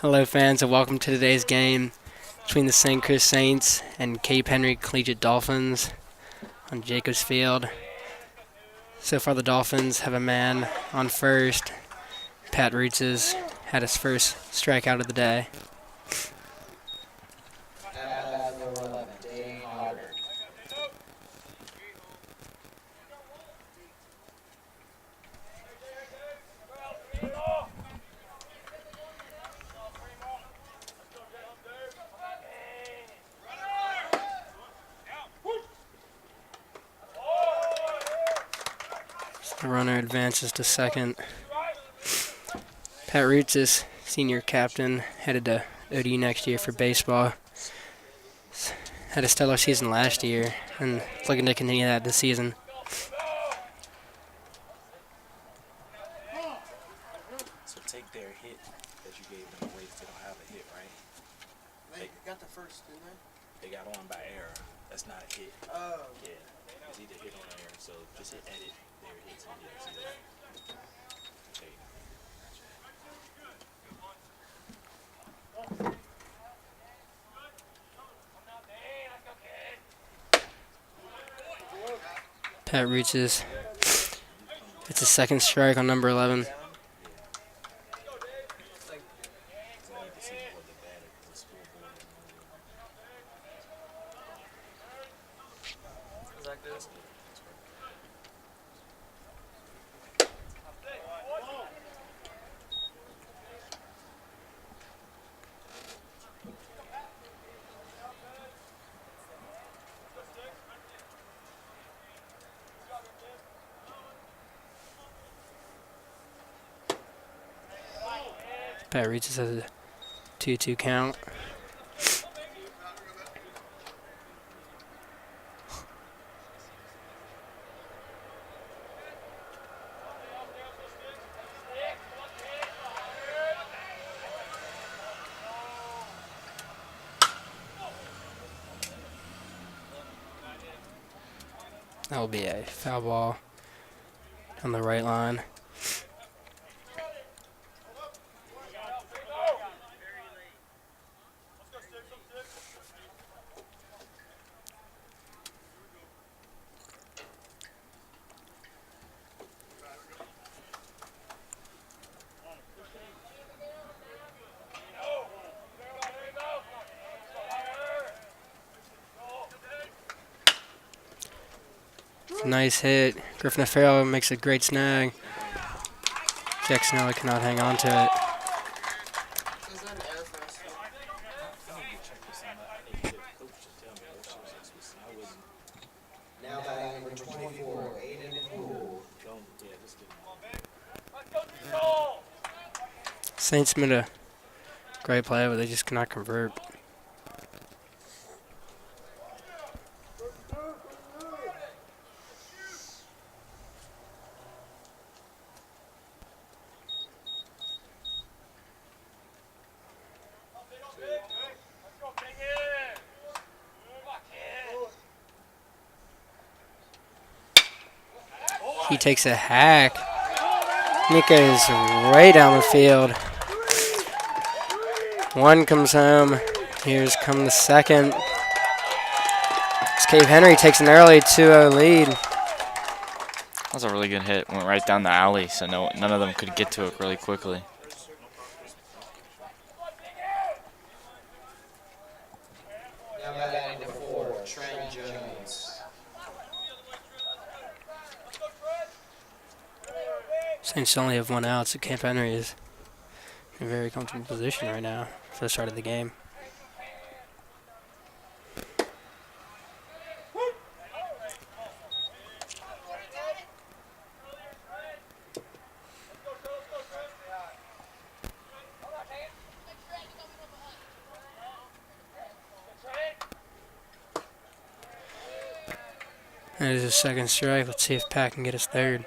Hello fans and welcome to today's game between the St. Chris Saints and Cape Henry Collegiate Dolphins on Jacobs Field. So far the Dolphins have a man on first. Pat Roots has had his first strikeout of the day. The runner advances to second. Pat Roots is senior captain, headed to ODU next year for baseball. Had a stellar season last year and looking to continue that this season. So take their hit that you gave them away if they don't have a hit, right? They got the first, didn't they? They got on by error. That's not a hit. Oh. Yeah. It's either hit or error. So just hit edit their hits and hits. Okay. Pat reaches. It's a second strike on number 11. Pat reaches as a 2-2 count. That will be a foul ball on the right line. Nice hit. Griffin Farrell makes a great snag. Jack Snelly cannot hang on to it. Is that an air first? Now batting number 24, Aiden Poole. Saints made a great play, but they just cannot convert. He takes a hack. Nika is right down the field. One comes home. Here's come the second. Cape Henry takes an early 2-0 lead. That was a really good hit. Went right down the alley, so none of them could get to it really quickly. Now batting number 4, Trent Jones. Saints only have one out, so Cape Henry is in a very comfortable position right now for the start of the game. There's his second strike. Let's see if Pat can get his third.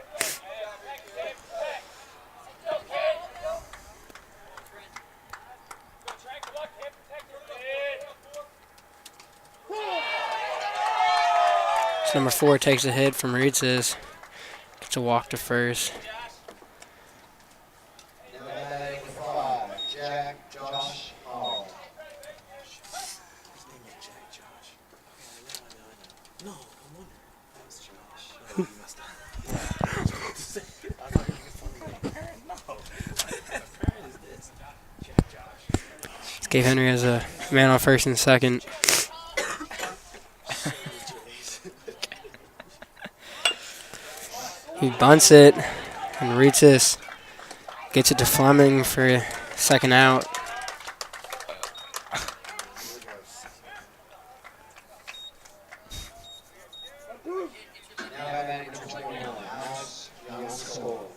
So number 4 takes a hit from Reetz's. Gets a walk to first. Now batting 5, Josh No, I'm wondering. That was Josh. Oh, you messed up. I thought you were fucking parent. No. What parent is this? Josh. Gabe Henry has a man on first and second. He bunts it and reaches, gets it to Fleming for second out. Now batting number 21, Alex Young Skull.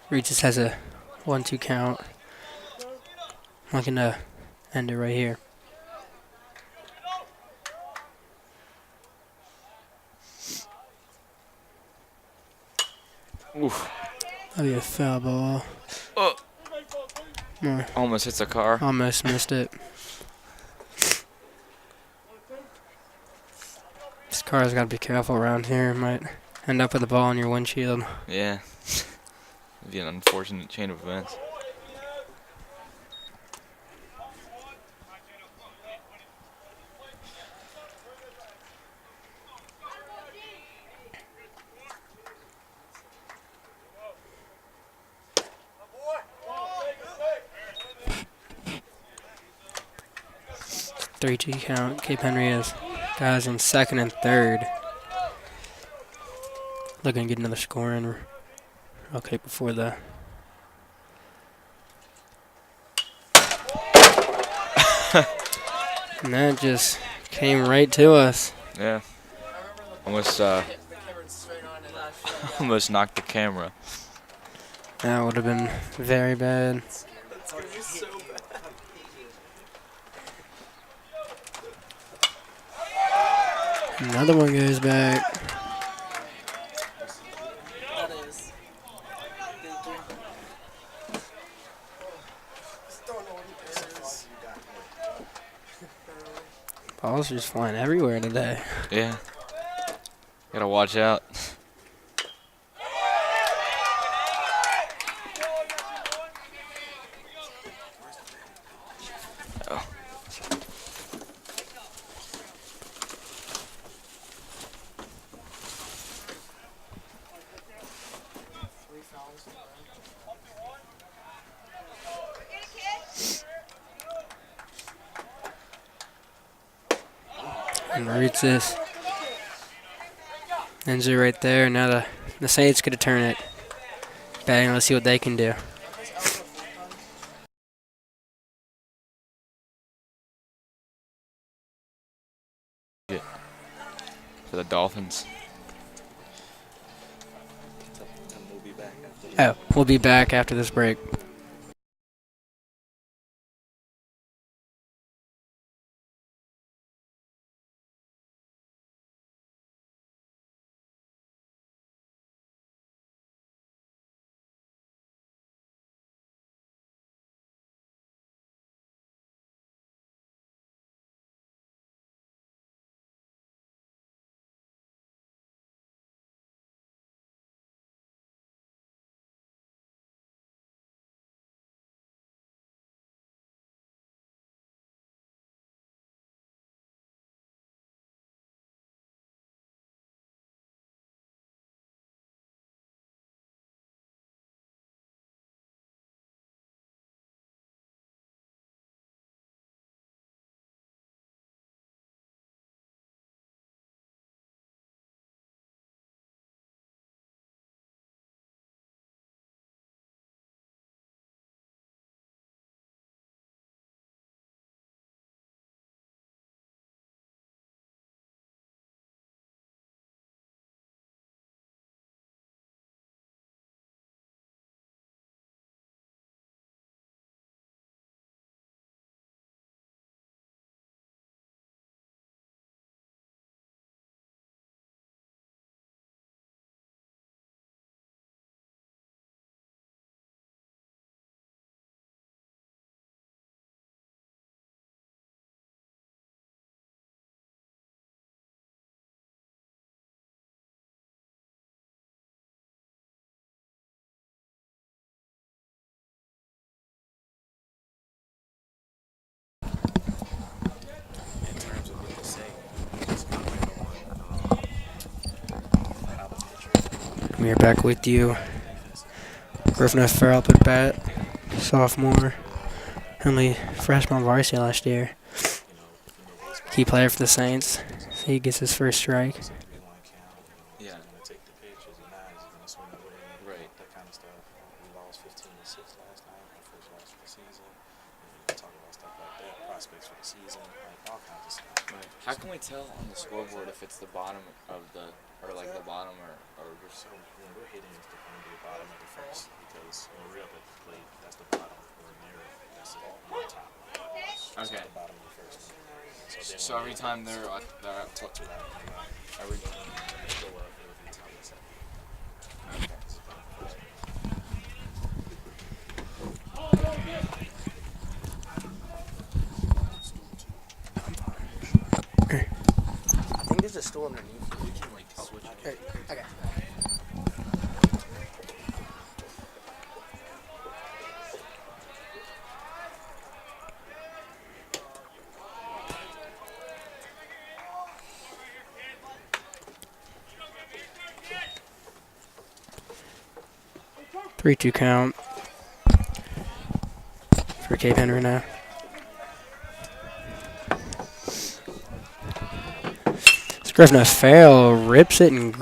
Regis has a 1-2 count. Looking to end it right here. Oof. That'll be a foul ball. Oh. No, Almost hits a car. almost missed it. This car's got to be careful around here. Might end up with a ball on your windshield. Yeah. It'd be an unfortunate chain of events. Three-two count. Cape Henry has guys in second and third. Looking to get another score in. Okay, before the. And that just came right to us. Yeah. Almost almost knocked the camera. That would have been very bad. Another one goes back. Balls are just flying everywhere today. Yeah. Gotta watch out. Oh. And reads this. Ends it right there. Now the Saints could turn it. Batting, let's see what they can do. For the Dolphins. We'll be back after this. Oh, we'll be back after this break. We're back with you. Griffin Farrell up at bat, sophomore, only freshman on varsity last year. Key player for the Saints. So he gets his first strike. Yeah. Take the pitch, is it not? Is it gonna swing away? Right. That kind of stuff. We lost 15-6 last night, our first loss for the season. We talk about stuff like that, prospects for the season, like all kinds of stuff. Right. How can we tell on the scoreboard if it's the bottom of the, or like the bottom or So when we're hitting, it's the on the bottom of the first because when we're up at the plate, that's the bottom. We're near it, that's the top. So okay? the bottom of the first. So every time they're up every. When they go up, it'll be top of the second. I think there's a stool underneath. We can like switch it. Okay. 3-2 count for Cape Henry now. Griffin Farrell rips it and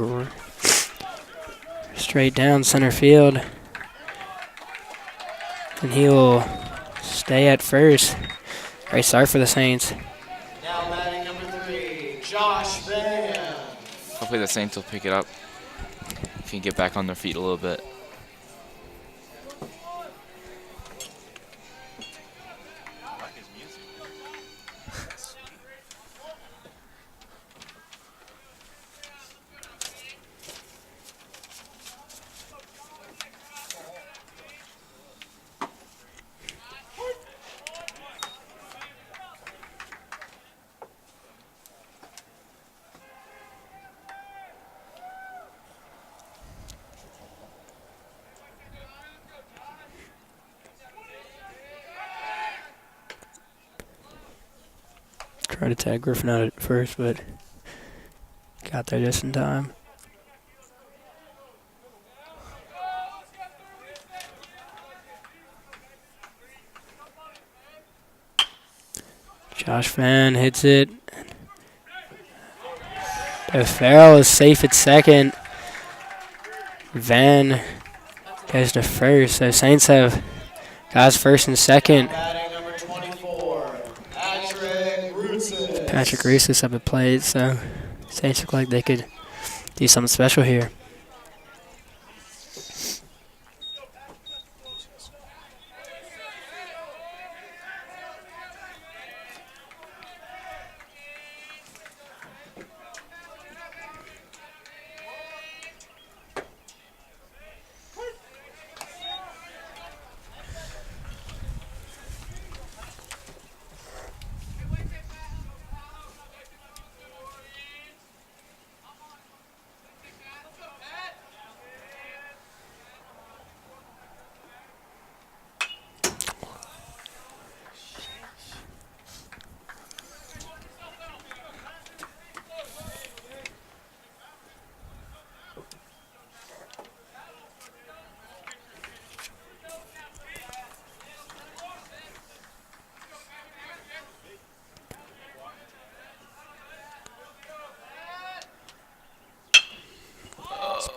straight down center field. And he will stay at first. Great start for the Saints. Now batting number 3, Josh Van. Hopefully the Saints will pick it up. Can get back on their feet a little bit. Like his music. Tried to tag Griffin out at first, but got there just in time. Josh Van hits it. Farrell is safe at second. Van goes to first. So Saints have guys first and second. Batting number 24, Patrick Rootson. Patrick Reeses up at plate, so Saints look like they could do something special here.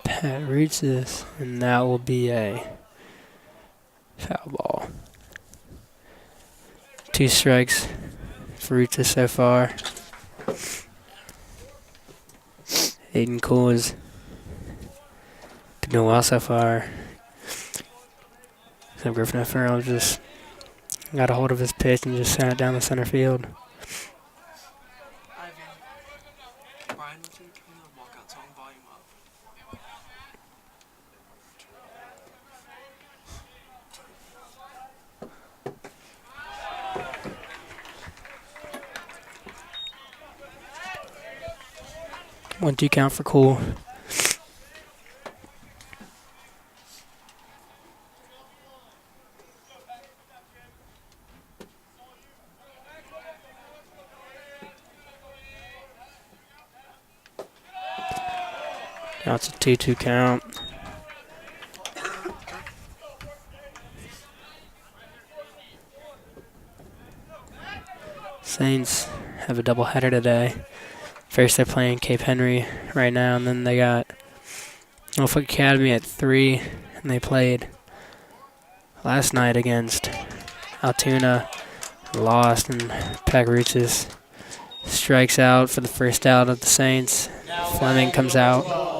Pat reads this, and that will be a foul ball. 2 strikes for Reeses so far. Aiden Cole has been doing well so far. So Griffin Farrell just got a hold of his pitch and just sent it down the center field. Brian, would you turn the walkout song volume up? 1-2 count for Cole. Now it's a 2-2 count. Saints have a doubleheader today. First, they're playing Cape Henry right now, and then they got Norfolk Academy at 3, and they played last night against Altoona, lost, and Packarootsis strikes out for the first out of the Saints. Fleming comes out.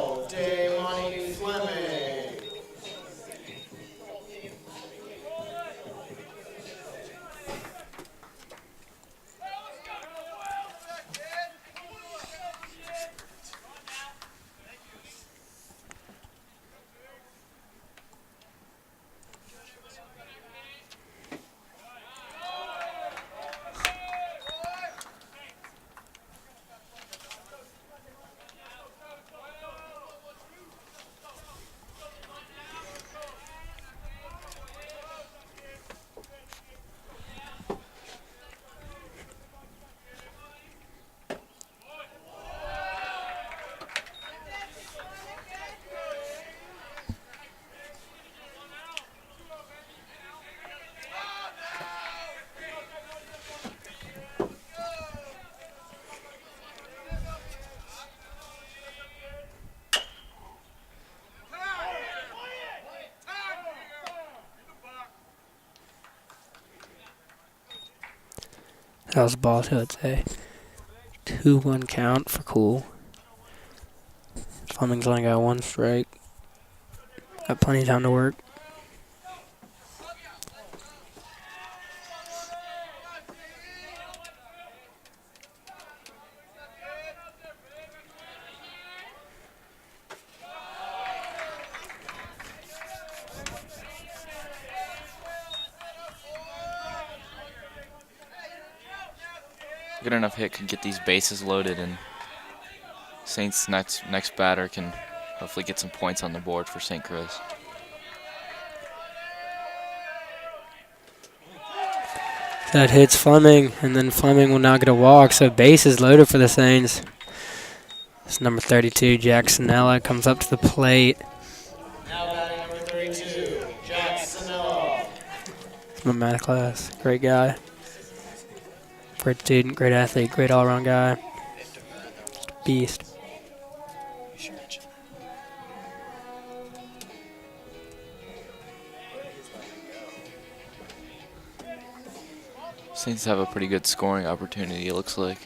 That was the ball, so it's a 2-1 count for Cool. Fleming's only got 1 strike. Got plenty of time to work. Good enough hit could get these bases loaded, and Saints' next batter can hopefully get some points on the board for St. Chris. That hits Fleming, and then Fleming will now get a walk, so base is loaded for the Saints. It's number 32, Jacksonella, comes up to the plate. Now batting number 32, Jacksonella. It's my math class. Great guy. Great student, great athlete, great all-around guy. Beast. Saints have a pretty good scoring opportunity, it looks like.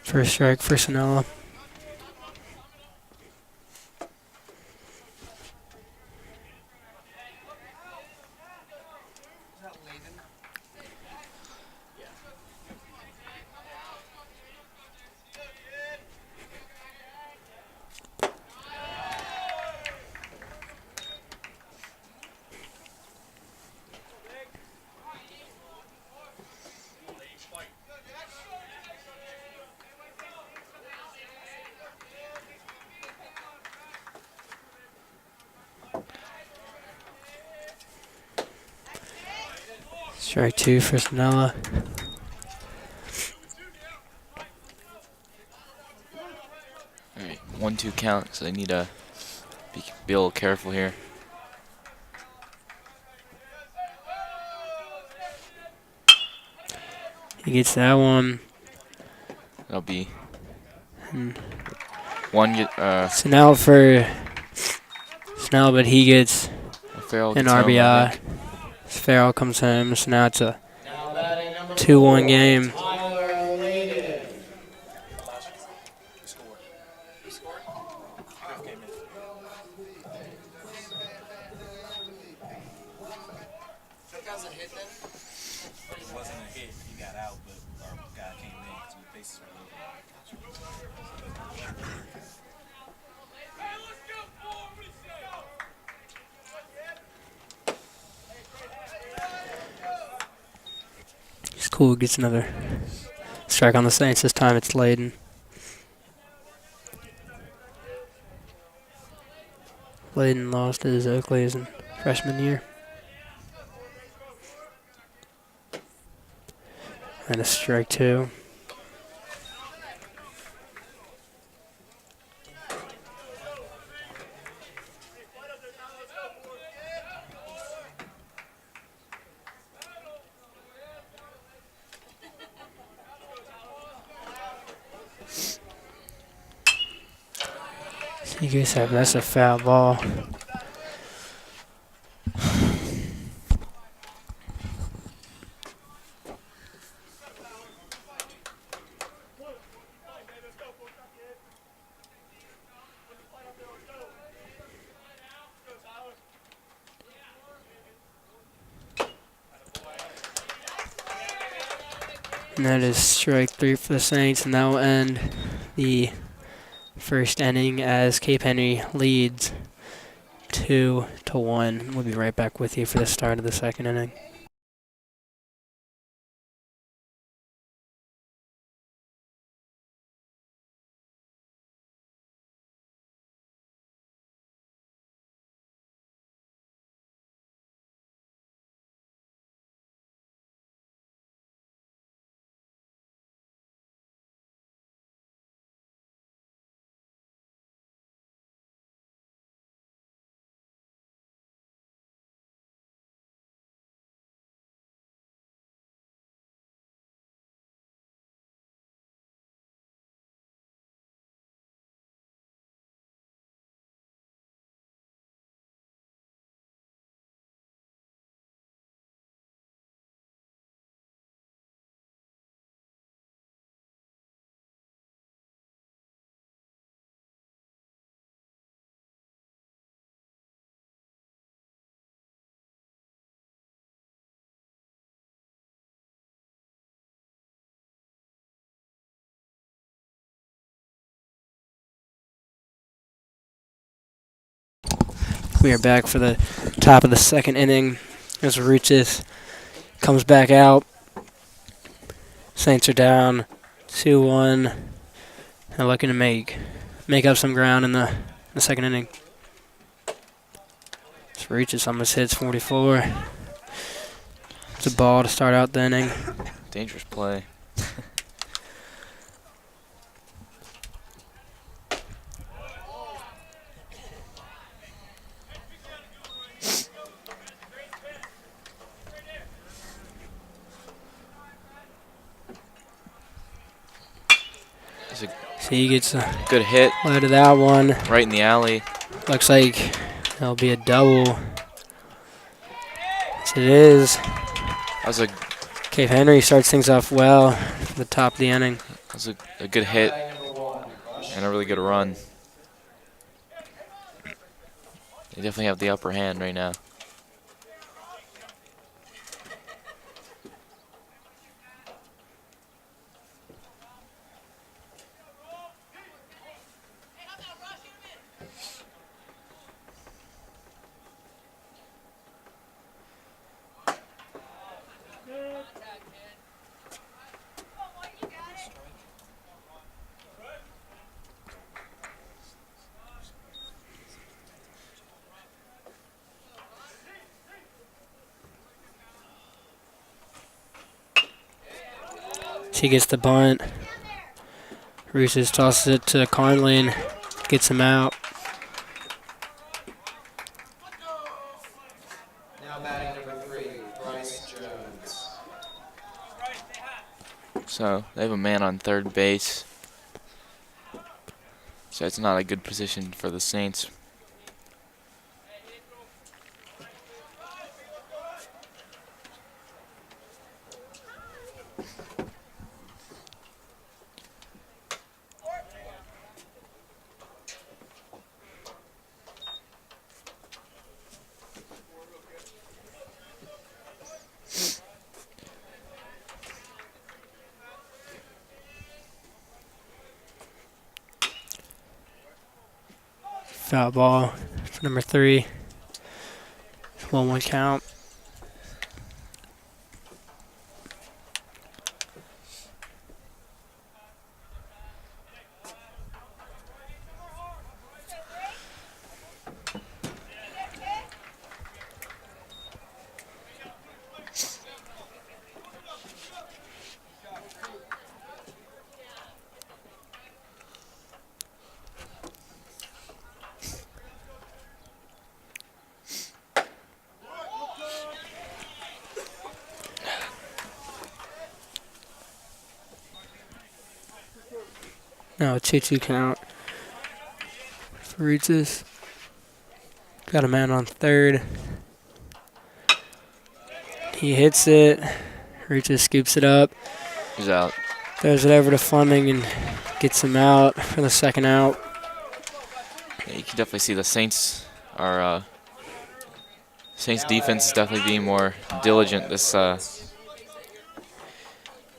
First strike for Sonella. Strike 2 for Sonella. All right, 1-2 count, so they need to be a little careful here. He gets that one. That'll be one get Sonella for Sonella, but he gets Farrell an gets home, I RBI. think. Farrell comes home, so now it's a 2-1 game. It wasn't a hit. He got out, but our guy came in because the bases were loaded. He's cool, gets another strike on the Saints. This time it's Layden. Layden lost his Oakleys in freshman year. And a strike two. He gets that. That's a foul ball. And that is strike three for the Saints, and that will end the first inning as Cape Henry leads 2-1. We'll be right back with you for the start of the second inning. We are back for the top of the second inning as Ruchis comes back out. Saints are down 2-1 and looking to make up some ground in the second inning. So Ruchis almost hits 44. It's a ball to start out the inning. Dangerous play. So he gets a Good hit out of that one. right in the alley. Looks like that'll be a double. Yes, it is. That was Cape Henry starts things off well at the top of the inning. a good hit and a really good run. They definitely have the upper hand right now. He gets the bunt. Reeses tosses it to Conley, gets him out. Now batting number 3, Bryce Jones. So they have a man on third base. So it's not a good position for the Saints. Foul ball for number 3. 1-1 count. No, 2-2 count for Reetzes. Got a man on third. He hits it. Reetzes scoops it up. He's out. Throws it over to Fleming and gets him out for the second out. Yeah, you can definitely see the Saints are Saints defense is definitely being more diligent this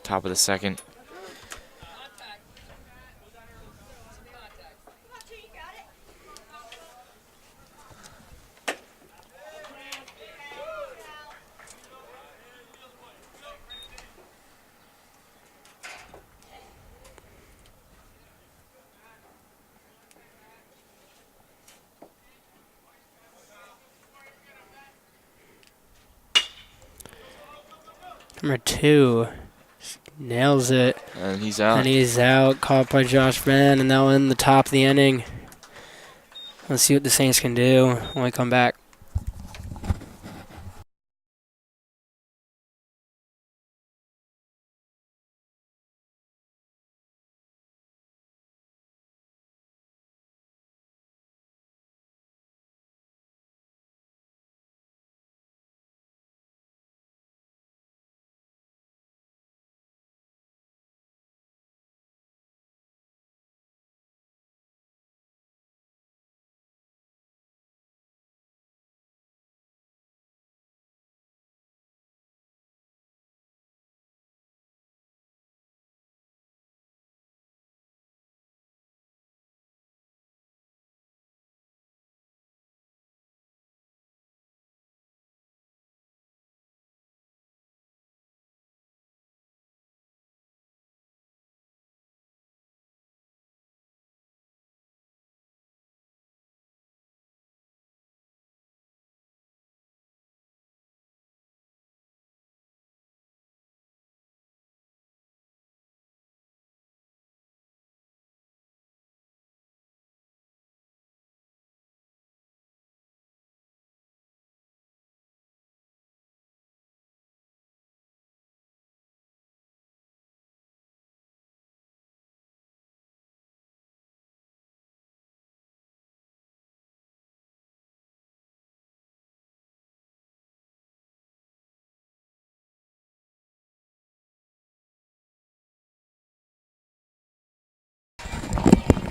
top of the second. Number 2 nails it. And he's out. And he's out, caught by Josh Ben, and now in the top of the inning. Let's see what the Saints can do when we come back.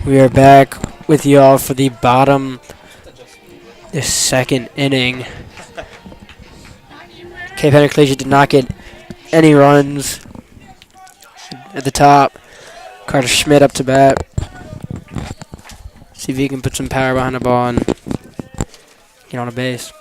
We are back with y'all for the bottom, the second inning. Cape Henry Collegiate did not get any runs at the top. Carter Schmidt up to bat. See if he can put some power behind the ball and get on a base.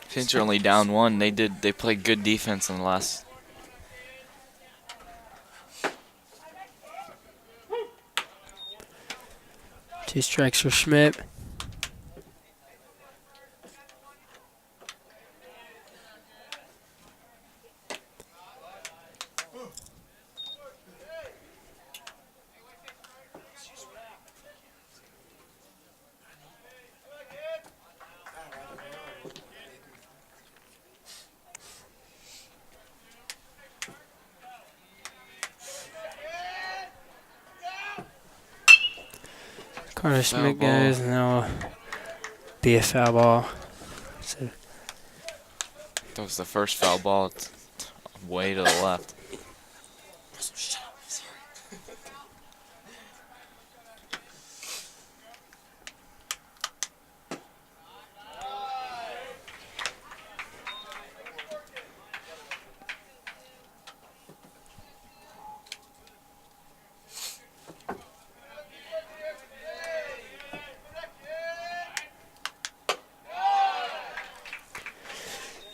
Saints are only down 1. They played good defense in the last. Two strikes for Schmidt. Carter Schmidt goes, and that'll be a foul ball. So That was the first foul ball. It's way to the left. Shut up. Sorry.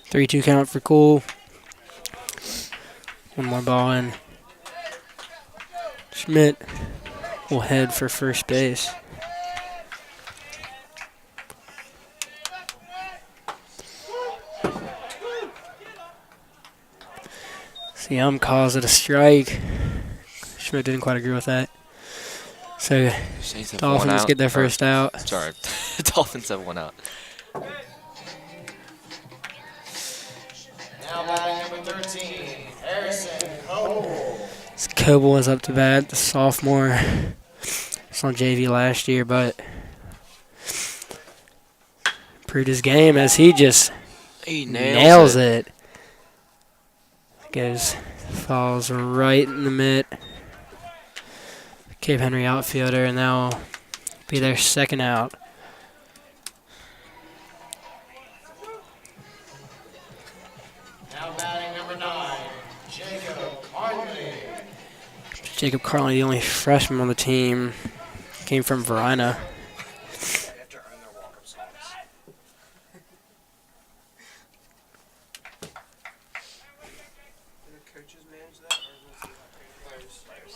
3-2 count for Cool. One more ball in. Schmidt will head for first base. The calls it a strike. Schmidt didn't quite agree with that. So Saints have Dolphins one out. get their first out. Sorry. Dolphins have one out. Now batting number 13, Harrison Coble. Coble was up to bat, the sophomore. It's on JV last year, but improved his game as he just He nails it. Falls right in the mitt. Cape Henry outfielder, and that'll be their second out. Now batting number 9, Jacob Hartley. Jacob Carlin, the only freshman on the team, came from Verina. They have to earn their walk-up songs. Do the coaches manage that, or was it players?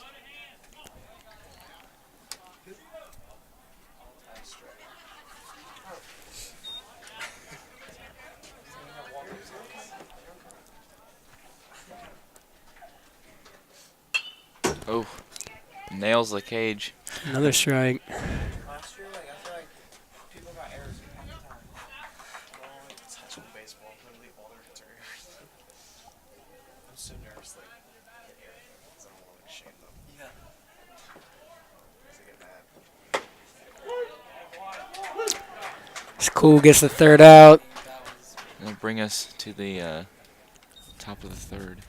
Oh, nails the cage. Another strike. Last year, like, I feel like people got errors half the time. It's high school baseball. Literally all their hits are errors. I'm so nervous, like, hit error. Because I don't want to, like, shame them. Yeah. Because they get mad. It's cool, gets the third out. That'll bring us to the top of the third.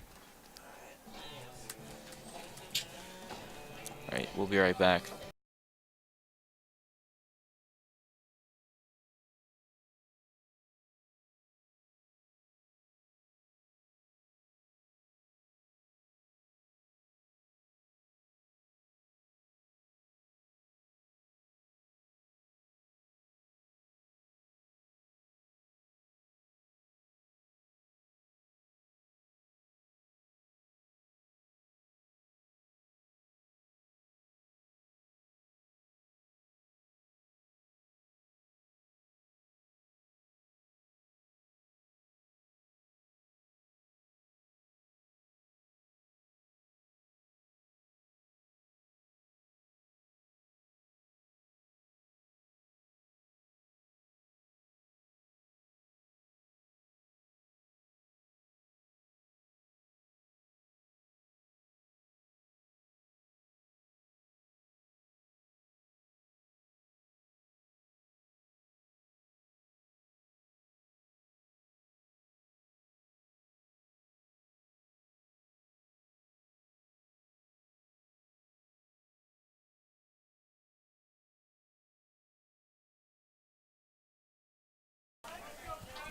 All right, we'll be right back.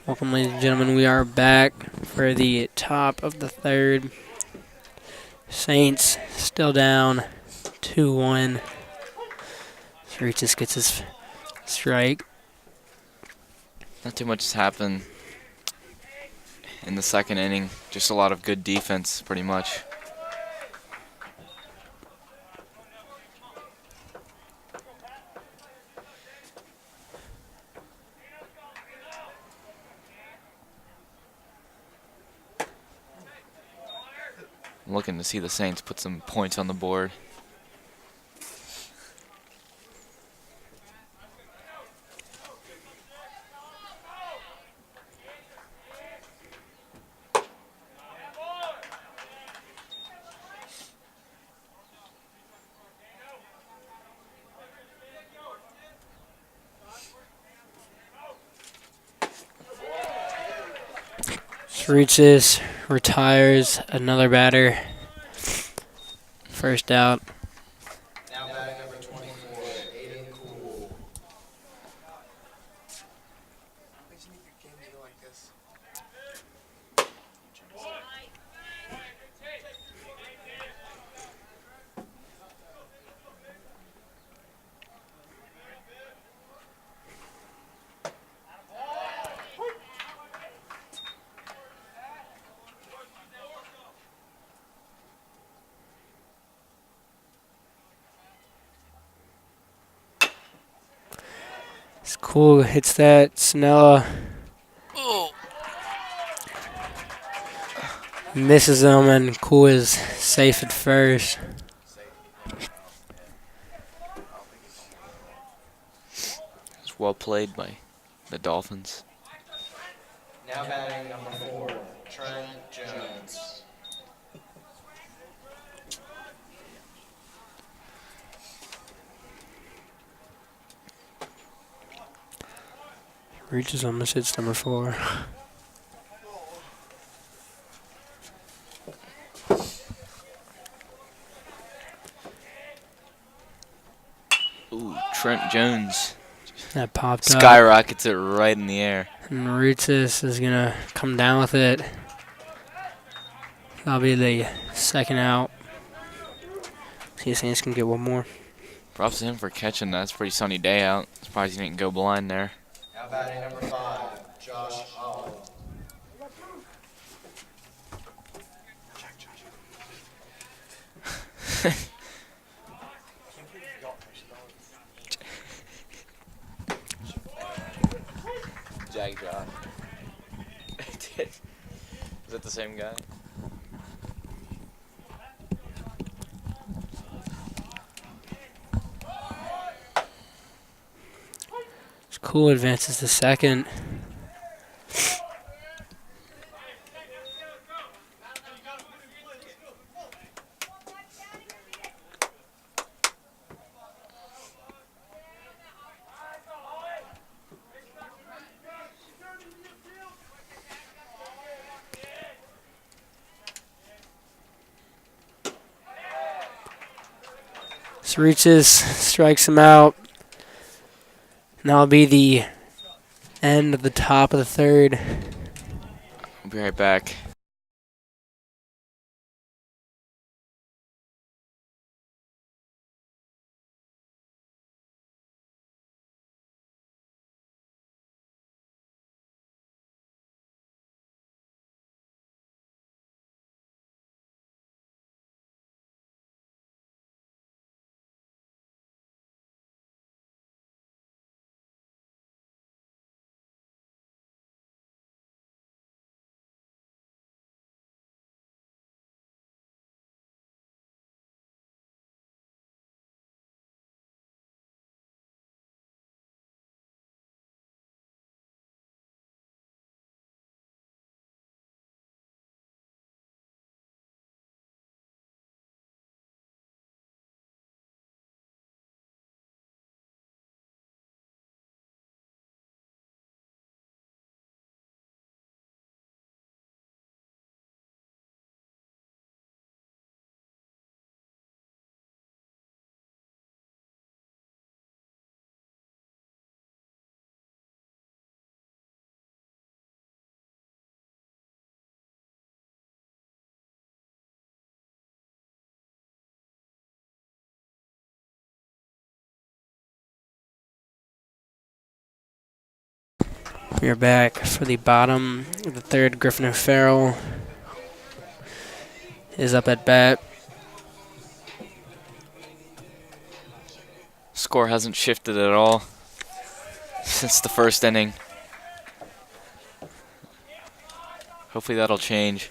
Welcome, ladies and gentlemen. We are back for the top of the third. Saints still down 2-1. Reaches gets his strike. Not too much has happened in the second inning. Just a lot of good defense, pretty much. I'm looking to see the Saints put some points on the board. Reaches, retires, another batter. First out. Now batting number 24, Aiden Cool. I just need your game to go like this. It's cool. Hits that. Snella misses him, and Cool is safe at first. well played by the Dolphins. Now batting number 4, Trent Jones. Reaches almost hits number 4. Ooh, Trent Jones That popped up. skyrockets it right in the air. And Ritzis is going to come down with it. That'll be the second out. See if Saints can get one more. Props to him for catching that. It's a pretty sunny day out. Surprised he didn't go blind there. Now batting number 5, Josh Allen. Jack Josh. Is that the same guy? It's cool, advances to second. Reaches, strikes him out. And that'll be the end of the top of the third. We'll be right back. We're back for the bottom of the third. Griffin O'Farrell is up at bat. Score hasn't shifted at all since the first inning. Hopefully that'll change.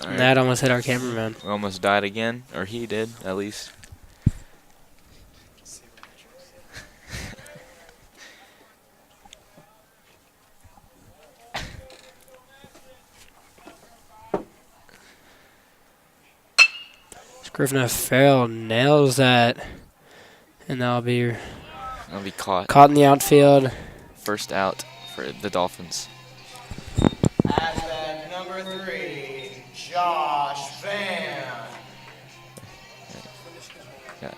All right. That almost hit our cameraman. We almost died again, or he did, at least. Griffin O'Farrell nails that. And that'll be I'll be caught. caught in the outfield. First out for the Dolphins. At number 3, Josh Van. Yeah.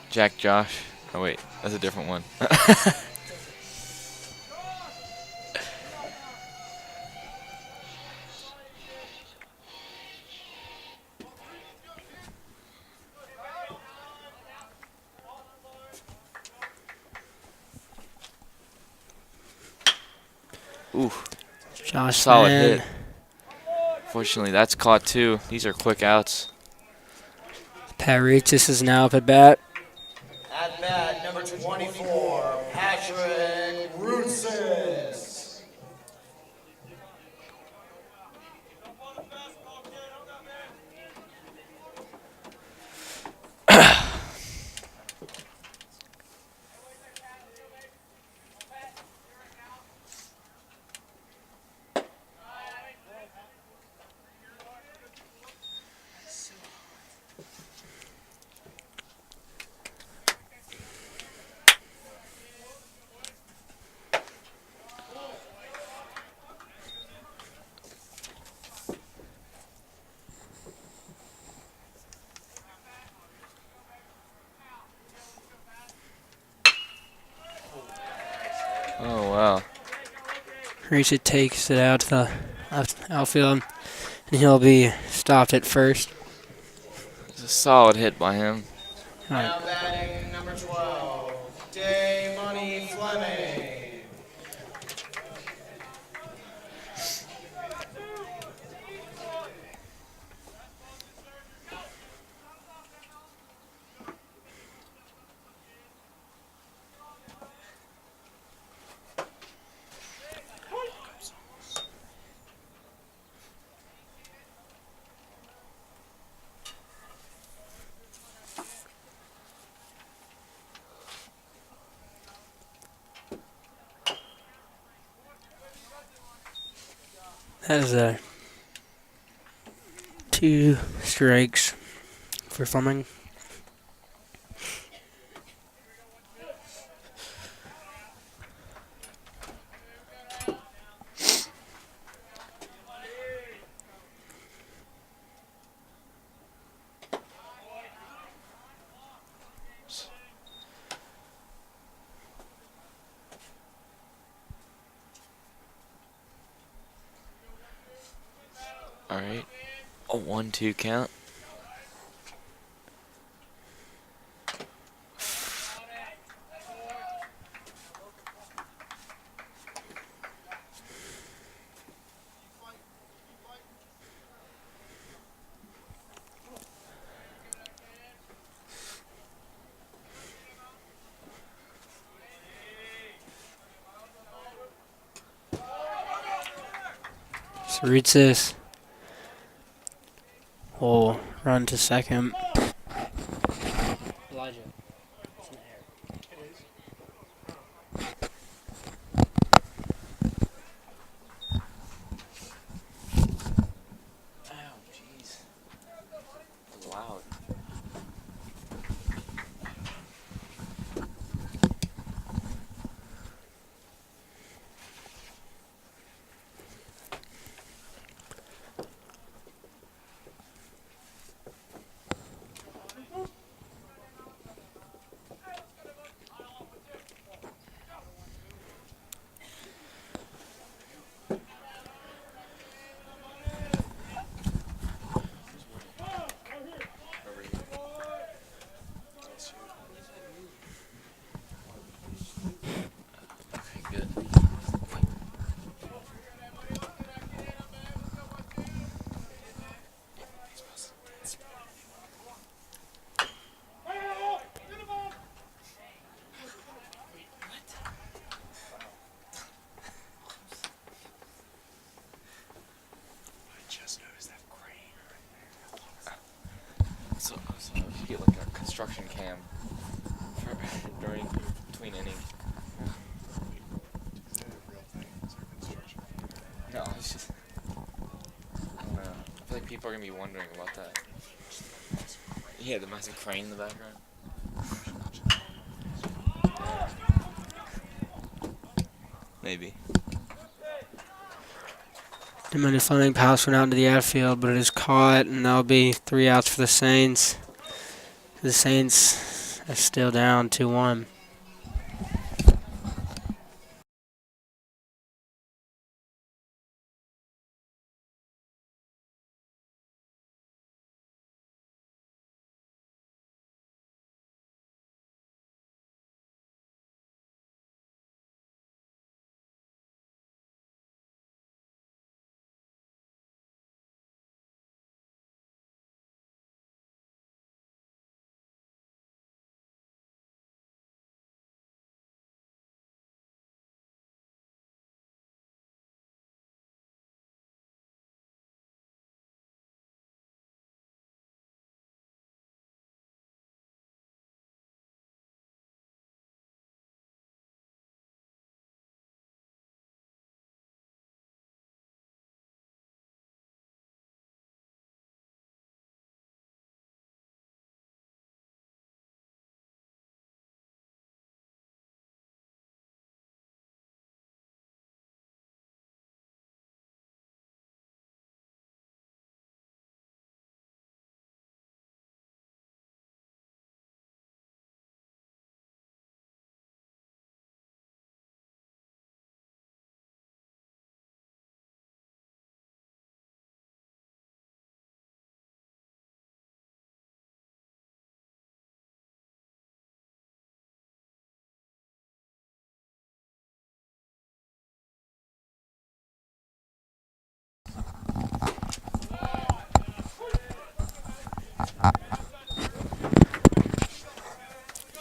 Jack Josh. Oh wait, that's a different one. Ooh, Josh solid Van. hit. Fortunately, that's caught too. These are quick outs. Paritas is now up at bat. At bat, number 24, Patrick Rootsis. Oh, wow. Risa takes it out to the outfield, and he'll be stopped at first. It's a solid hit by him. Now batting number 12, Day Money Fleming. That is a 2 strikes for Fleming. All right. A 1-2 count. Saritsis will run to second. Elijah. Ow, jeez. Loud. Okay, good. I just noticed that crane So we should get like a construction cam for during between innings. Is that a real thing? Is there construction? No, it's just. I don't know. I feel like people are gonna be wondering about that. Yeah, the massive crane in the background. Maybe. Demanded Fleming pass went out into the outfield, but it is caught, and that'll be 3 outs for the Saints. The Saints are still down 2-1.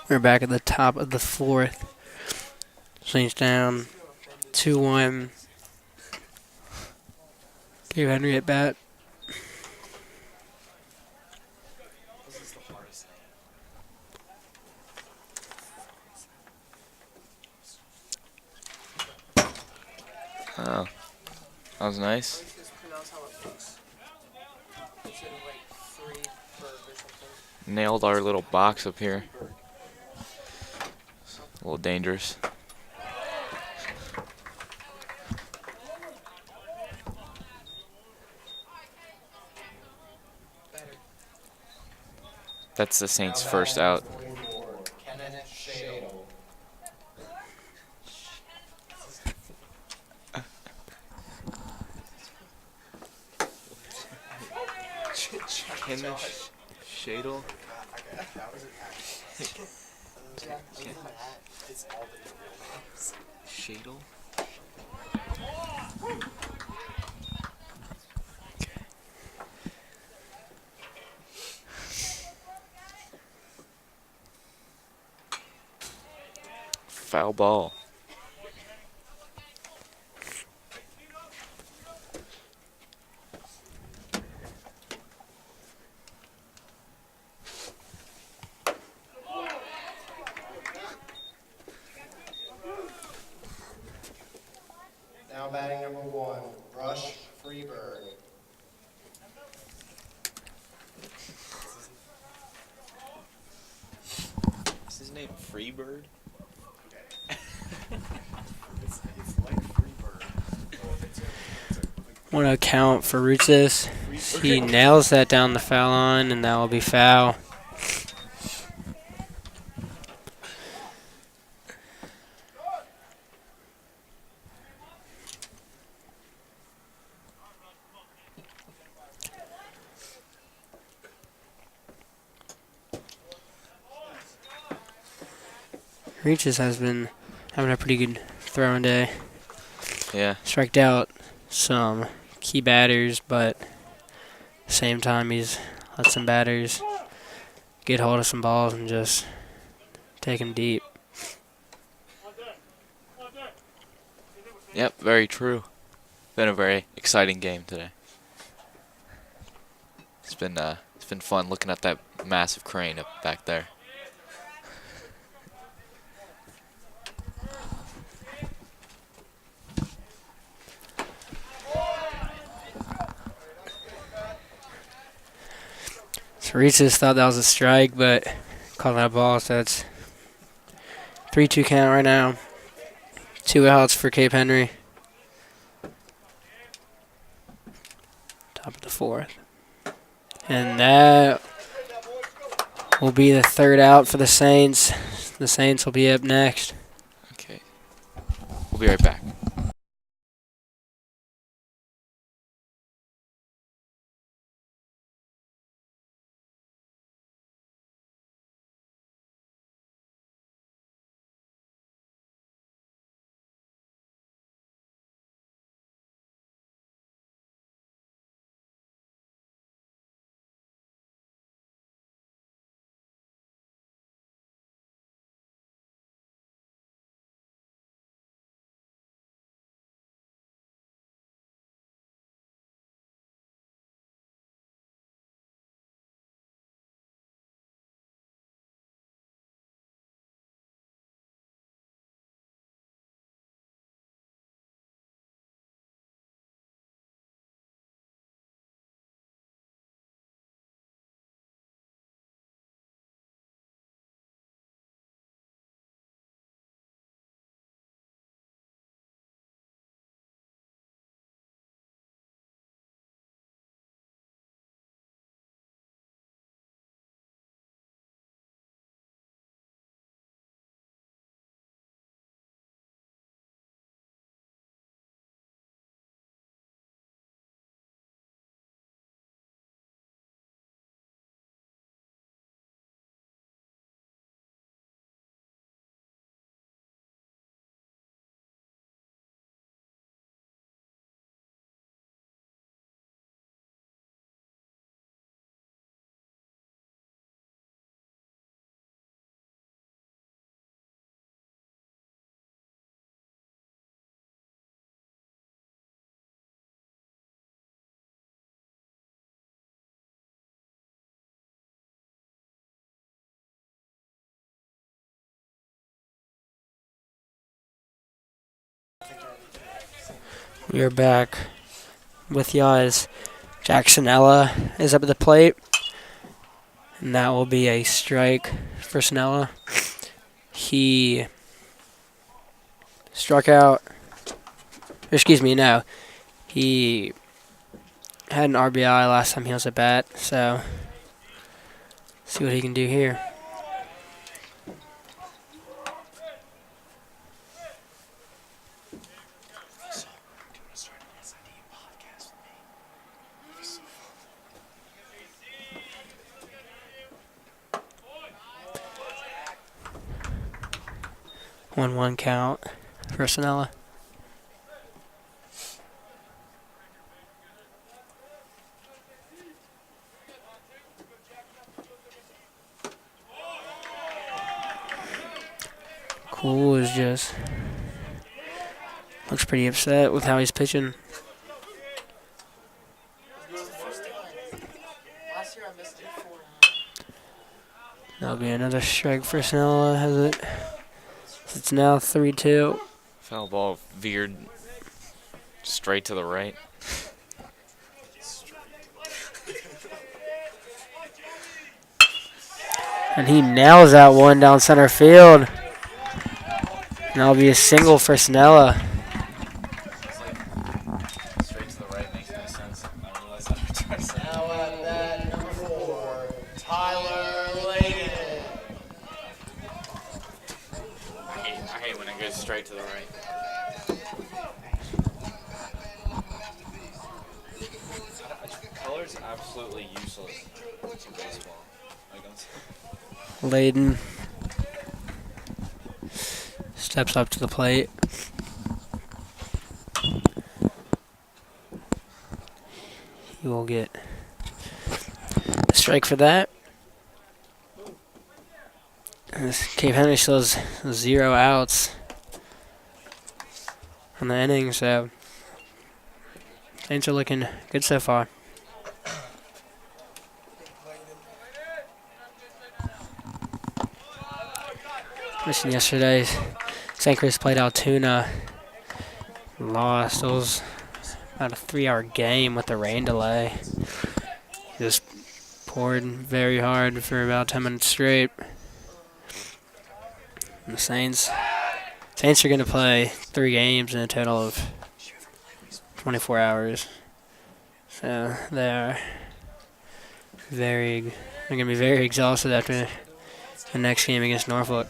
We're back at the top of the fourth. Saints down 2-1. Cape Henry at bat. This is the hardest thing. Oh, that was nice. Let's just pronounce how it looks. It's in like Freeburg or something. Nailed our little box up here. A little dangerous. That's the Saints' first out. Kenneth Shadle. Shadle? That was an accent. It's all the real names. Shadle? Foul ball. Now batting number 1, Rush Freeburg. Is his name Freebird? It's like Freebird. Want to count for Rutzis. He nails that down the foul line, and that will be foul. Reaches has been having a pretty good throwing day. Yeah. Striked out some key batters, but at the same time he's let some batters get hold of some balls and just take them deep. Yep, very true. Been a very exciting game today. It's been fun looking at that massive crane up back there. So Reese's thought that was a strike, but called that a ball, so it's 3-2 count right now. 2 outs for Cape Henry. Top of the fourth. And that will be the third out for the Saints. The Saints will be up next. Okay. We'll be right back. We are back with y'all as Jacksonella is up at the plate. And that will be a strike for Snella. He struck out. Excuse me, no. He had an RBI last time he was at bat, so see what he can do here. One count for Snella. Cool is just looks pretty upset with how he's pitching. Last year I missed it 4. That'll be another strike for Snella. Has it? It's now 3-2. Foul ball veered straight to the right. And he nails that one down center field. And that'll be a single for Snella. Straight to the right makes no sense. I realize that every time I say it. Now at bat number 4, Tyler Layden. I hate when it goes straight to the right. Color's absolutely useless to baseball. Like, Layden steps up to the plate. He will get a strike for that. And this Cape Henry still has 0 outs on the inning, so things are looking good so far. Listen, yesterday, St. Chris played Altoona. Lost. It was about a 3-hour game with the rain delay. Just poured very hard for about 10 minutes straight. And the Saints are going to play 3 games in a total of 24 hours. So they're going to be very exhausted after the next game against Norfolk.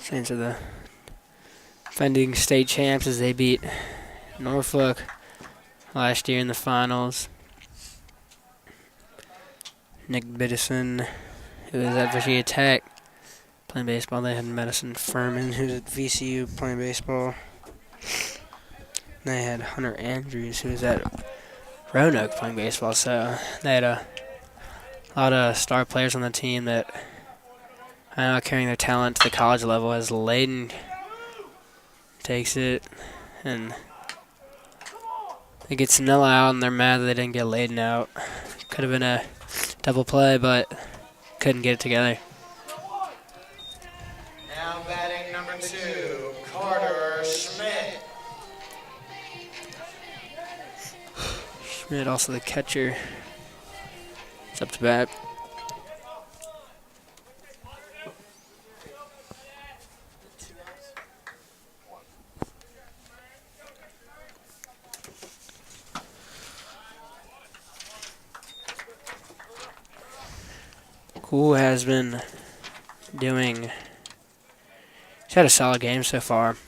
Saints are the defending state champs as they beat Norfolk last year in the finals. Nick Biddison, who was at Virginia Tech playing baseball. They had Madison Furman, who's at VCU playing baseball. They had Hunter Andrews, who was at Roanoke playing baseball. So they had a lot of star players on the team that are carrying their talent to the college level as Layden takes it, and they get Snella out, and they're mad that they didn't get Layden out. Could have been a double play, but couldn't get it together. Now batting number 2, Carter Schmidt. Schmidt, also the catcher, is up to bat. Cool has been doing. He's had a solid game so far.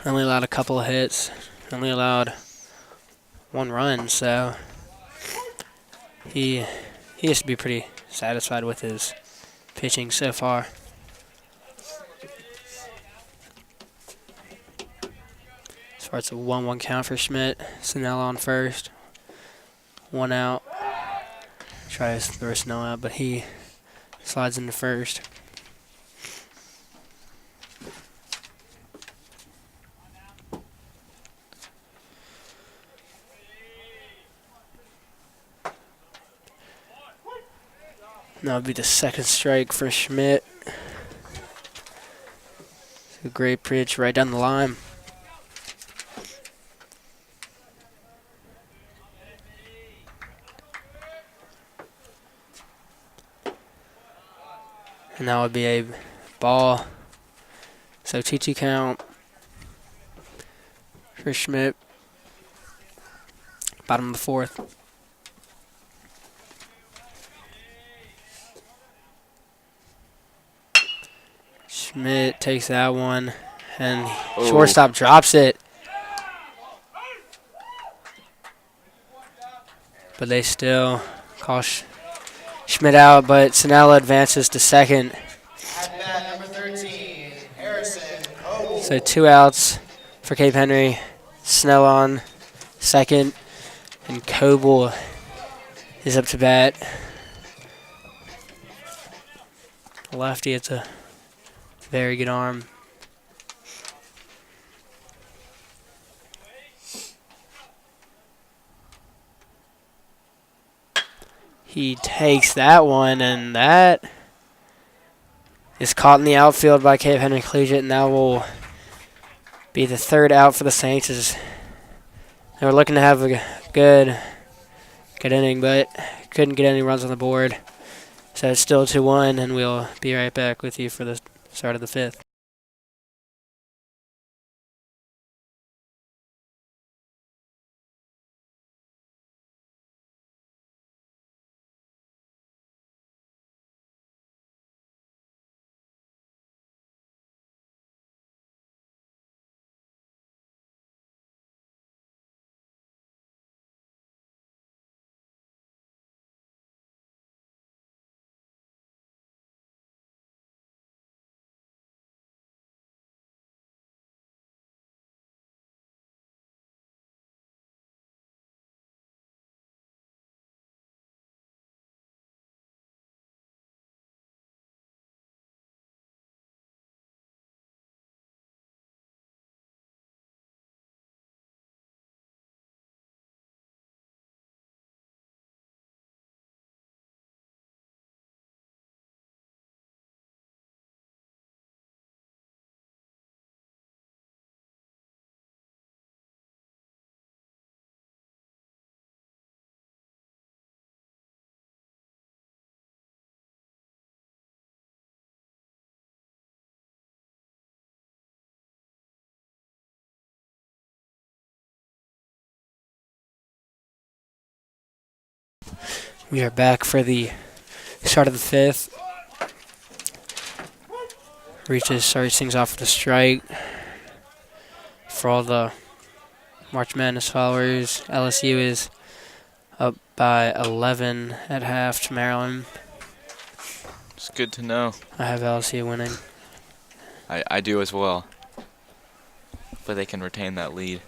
Only allowed a couple of hits. Only allowed 1 run, so he has to be pretty satisfied with his pitching so far. As far as a 1-1 count for Schmidt, Snell on first. 1 out. Tries to throw Snell out, but he slides into first. That'll be the second strike for Schmidt. A great pitch right down the line. And that would be a ball. So 2-2 count for Schmidt. Bottom of the fourth. Schmidt takes that one, and shortstop drops it. But they still call Schmidt out, but Sinella advances to second. At bat number 13, Harrison Coble. So 2 outs for Cape Henry. Snell on second, and Coble is up to bat. Lefty, it's a very good arm. He takes that one, and that is caught in the outfield by Cape Henry Collegiate, and that will be the third out for the Saints. As they were looking to have a good inning, but couldn't get any runs on the board. So it's still 2-1, and we'll be right back with you for the start of the fifth. We are back for the start of the fifth. Reaches, starts things off with a strike. For all the March Madness followers, LSU is up by 11 at half to Maryland. It's good to know. I have LSU winning. I do as well. But they can retain that lead.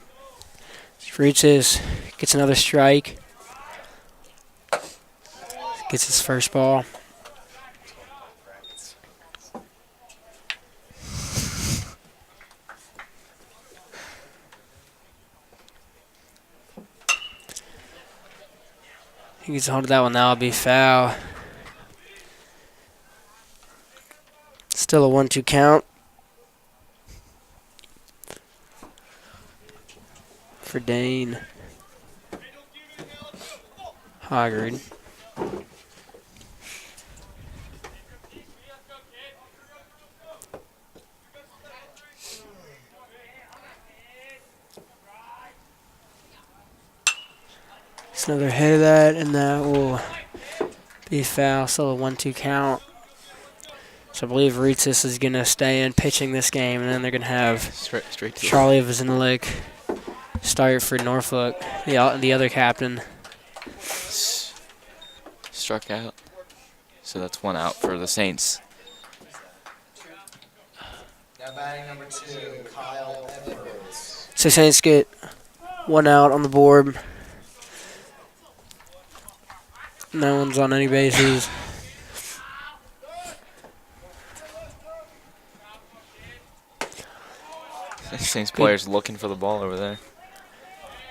Reaches, gets another strike. Gets his first ball. He gets a hold of that one. That'll be foul. Still a 1-2 count for Dane Hoggard. It's another hit of that, and that will be foul. Still a 1-2 count. So I believe Ritzis is going to stay in pitching this game, and then they're going to have Straight to Charlie Vazinalik start for Norfolk, the other captain. struck out. So that's 1 out for the Saints. Now batting number 2, Kyle Edwards. So Saints get 1 out on the board. No one's on any bases. Saints players looking for the ball over there.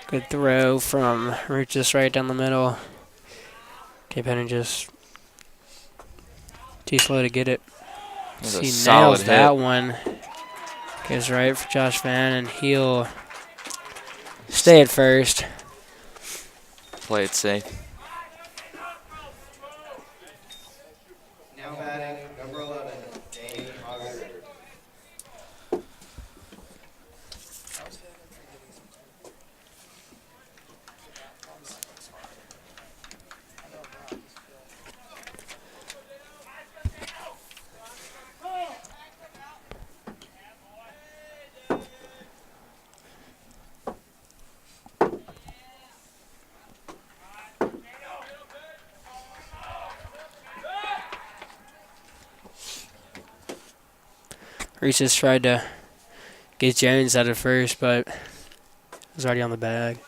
Good throw from just right down the middle. Cape Henry just Too slow to get it. That was a He solid nails hit. that one. Goes right for Josh Van, and he'll stay at first. Play it safe. Now batting number 11, Danny Hoggard. Reese just tried to get Jones out at first, but was already on the bag.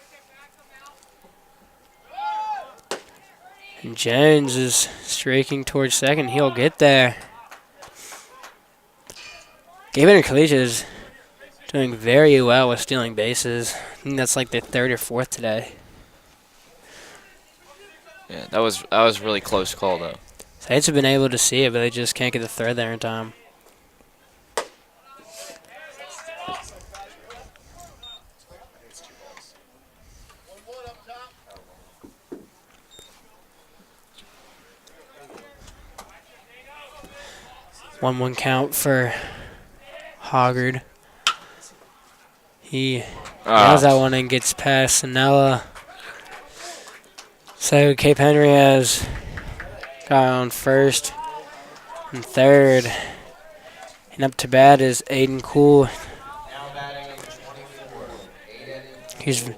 And Jones is streaking towards second. He'll get there. Gabe Collegiate is doing very well with stealing bases. I think that's like their third or fourth today. Yeah, that was really close call though. Saints have been able to see it, but they just can't get the throw there in time. One count for Hoggard. He nails that one and gets past Sanella. So Cape Henry has guy on first and third. And up to bat is Aiden Cool. Now batting 24, Aiden. He's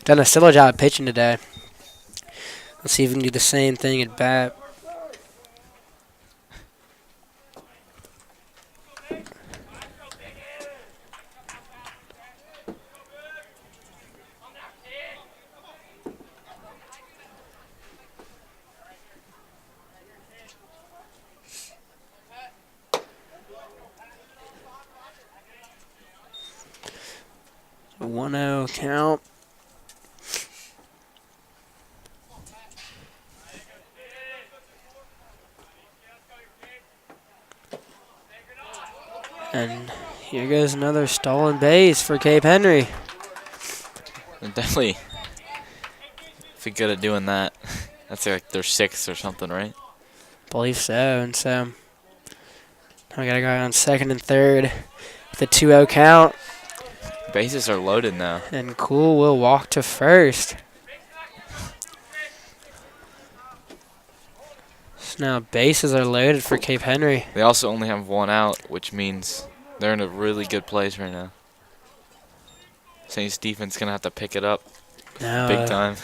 done a stellar job pitching today. Let's see if he can do the same thing at bat. A 1-0 count. And here goes another stolen base for Cape Henry. They're definitely pretty good at doing that. That's like their sixth or something, right? Believe so. And so now we got a guy on second and third with a 2-0 count. Bases are loaded now. And Cool will walk to first. So now bases are loaded for Cape Henry. They also only have one out, which means they're in a really good place right now. Saints defense gonna have to pick it up Now big time.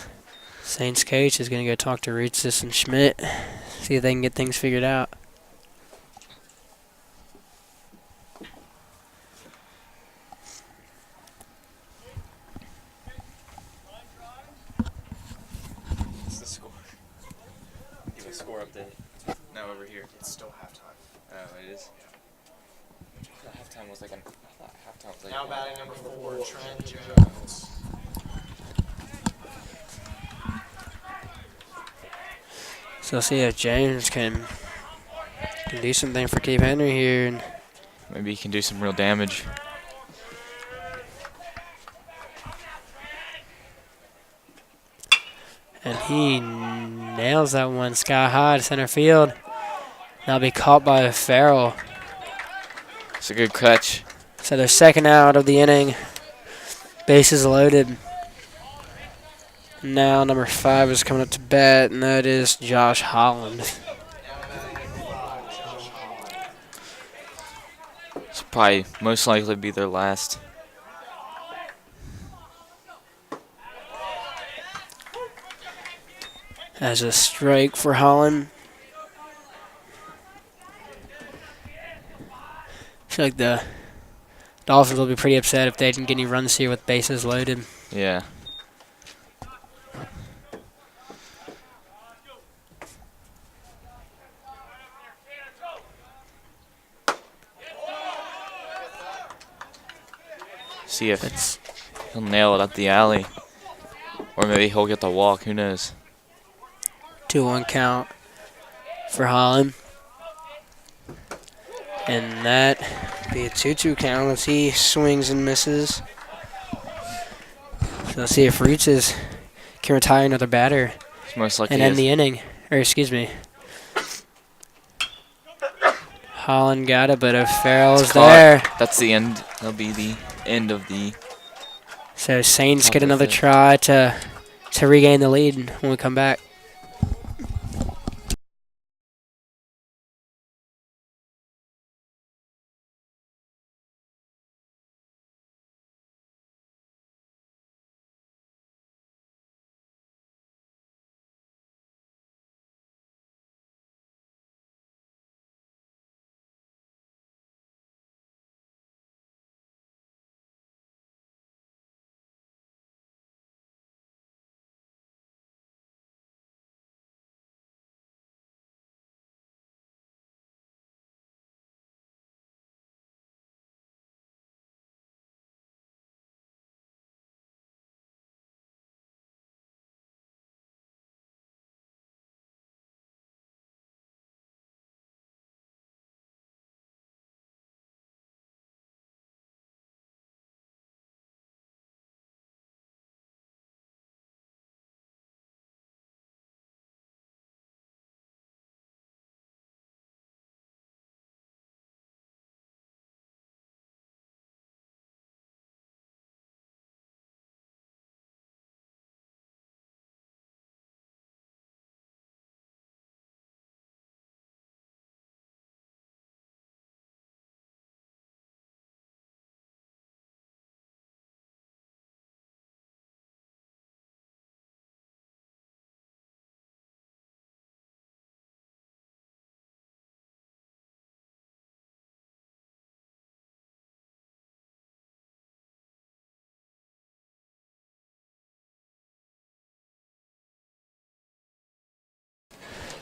Saints coach is going to go talk to Ritzis and Schmidt, see if they can get things figured out. What's the score? Give a score update. Now over here. It's still halftime. Oh, it is. Halftime was like halftime was like. Now batting number 4, Trent Jones. So we'll see if James can do something for Cape Henry here. And Maybe he can do some real damage. he nails that one sky high to center field. That'll be caught by a Farrell. It's a good catch. So their second out of the inning. Bases loaded. Now number 5 is coming up to bat, and that is Josh Holland. It's probably most likely be their last. As a strike for Holland. I feel like the Dolphins will be pretty upset if they didn't get any runs here with bases loaded. Yeah. See if he'll nail it up the alley. Or maybe he'll get the walk, who knows. 2-1 count for Holland. And that be a 2-2 count as he swings and misses. So let's see if Reaches can retire another batter He's most likely and end is. the inning. Or excuse me. Holland got it, but if Farrell's caught. there. That's the end. That'll be the end of the. So Saints Top get of another it. try to regain the lead when we come back.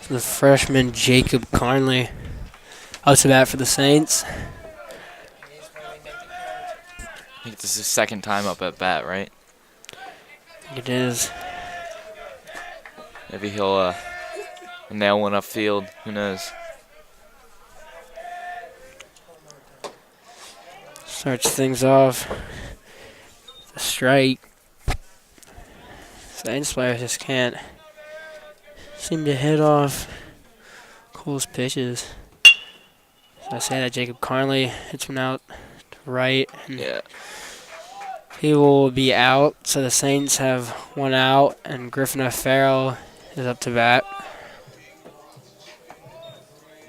The freshman Jacob Carnley up to bat for the Saints. I think this is his second time up at bat, right? It is. Maybe he'll nail one upfield. Who knows? Starts things off. The strike. Saints players just can't seem to hit off Cole's pitches. So I say that Jacob Carnley hits one out to right. And Yeah. he will be out. So the Saints have one out, and Griffin O'Farrell is up to bat.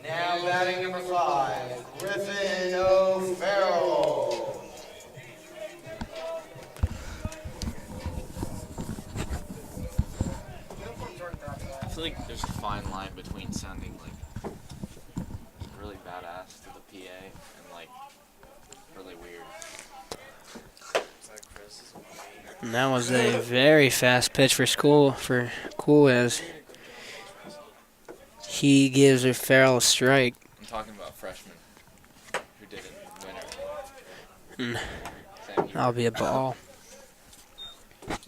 Now batting number 5, Griffin O'Farrell. I feel like there's a fine line between sounding like really badass to the PA and like really weird. And that was a very fast pitch for Cool as he gives O'Farrell a strike. I'm talking about freshmen who did it in Mm. winter. Sam, That'll be a ball. that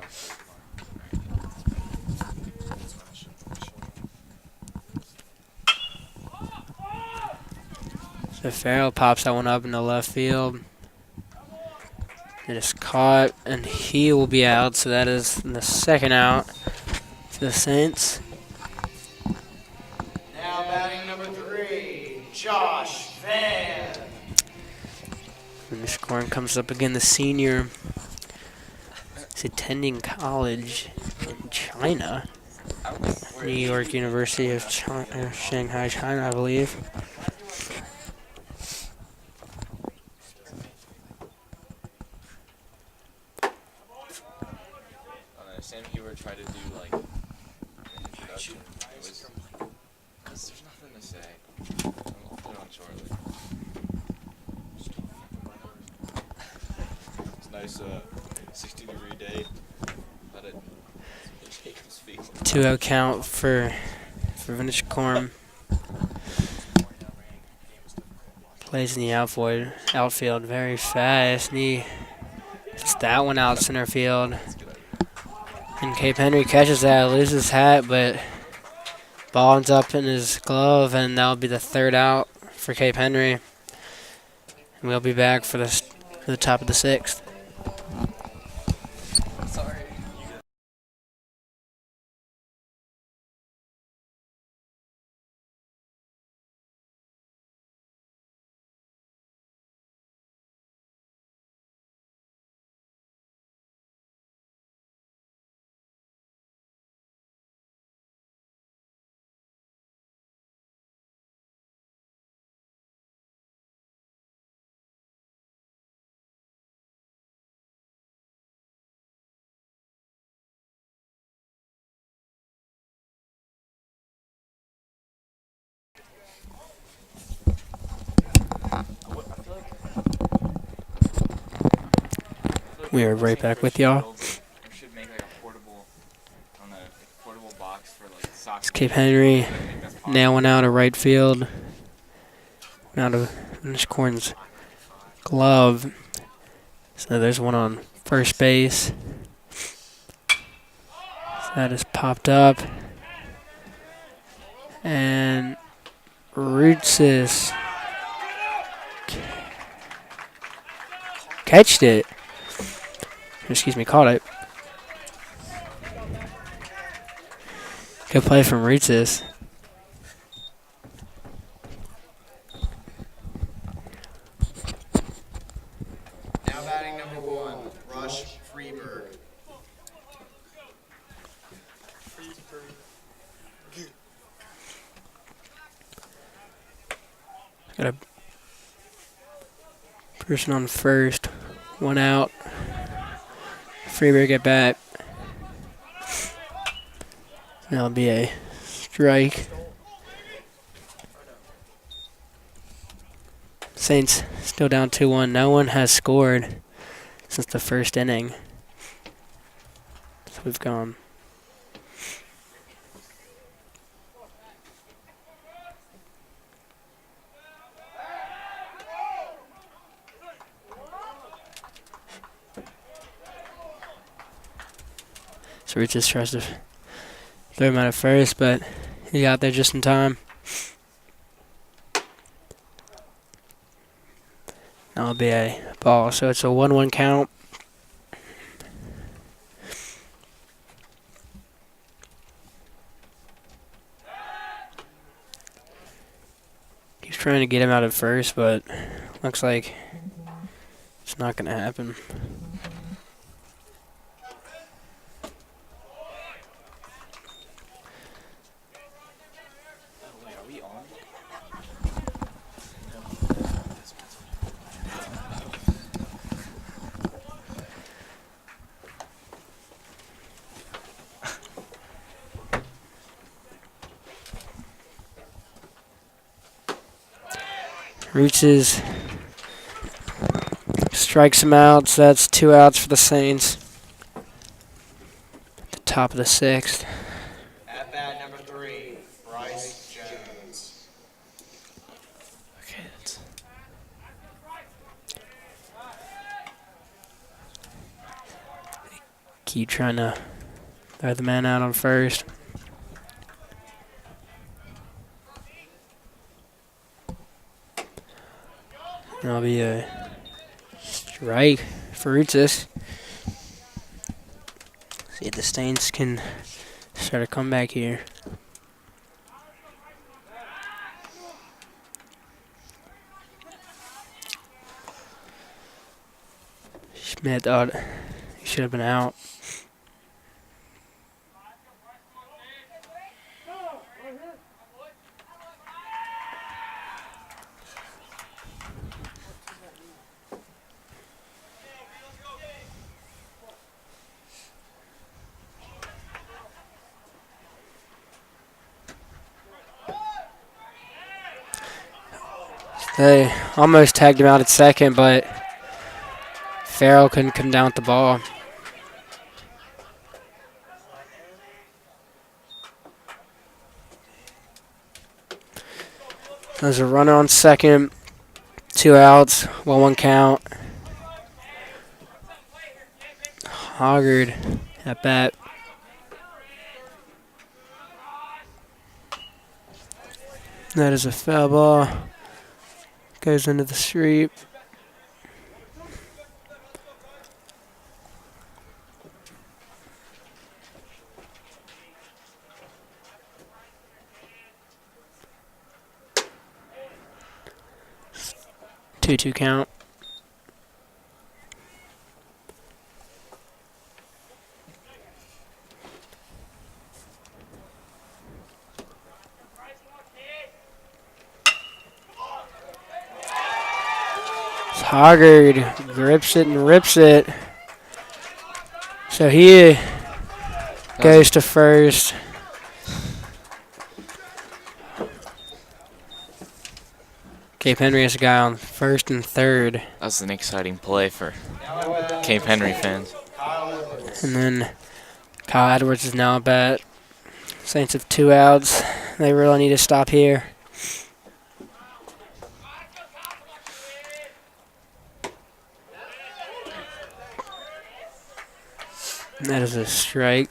was so fun. So Farrell pops that one up in the left field. It is caught, and he will be out. So that is the second out for the Saints. Now batting number 3, Josh Van. And the scoring comes up again. The senior is attending college in China, New York University of Shanghai, China, I believe. Sam Hewer tried to do like an introduction. It was because there's nothing to say. I'll put it on shortly. It's a nice 60-degree day. But it Jacob's feet. 2-0 count for Vintage Corm. Plays in the outfield very fast, and he hits that one out center field. And Cape Henry catches that, loses hat, but Ball ends up in his glove, and that'll be the third out for Cape Henry. And we'll be back for the top of the sixth. Sorry. We are right back with y'all. Should make like a portable, I don't know, like a portable box for like soccer. It's Cape Henry nailing out a right field. Out of Corn's glove. So there's one on first base. So that is popped up. And Rootsis catched it. Excuse me, caught it. Good play from Rootsis. Now batting number 1, Rush Freeberg. Got a person on first. One out. Freeberg at bat. That'll be a strike. Saints still down 2-1. No one has scored since the first inning. So we've gone. So Rich just tries to throw him out at first, but he got there just in time. That'll be a ball. So it's a 1-1 count. He's trying to get him out at first, but looks like it's not going to happen. Reaches, strikes him out, so that's 2 outs for the Saints. At the top of the sixth. At bat number 3, Bryce Jones. Okay, that's Keep trying to throw the man out on first. That'll be a strike for Roots. See if the Saints can start a comeback here. Schmidt thought he should have been out. They almost tagged him out at second, but Farrell couldn't come down with the ball. There's a runner on second, 2 outs, 1-1 count. Hoggard at bat. That is a foul ball. Goes into the street. Two count. Hoggard grips it and rips it. So he goes to first. Cape Henry has a guy on first and third. That's an exciting play for Cape Henry fans. And then Kyle Edwards is now at bat. Saints have 2 outs. They really need to stop here. And that is a strike.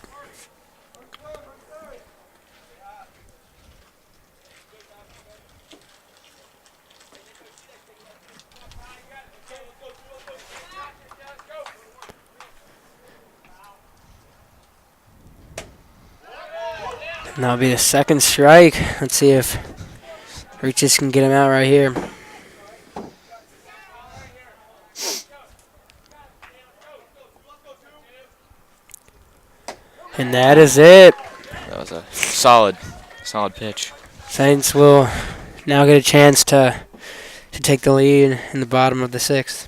And that'll be the second strike. Let's see if Reaches can get him out right here. And that is it. That was a solid pitch. Saints will now get a chance to take the lead in the bottom of the 6th.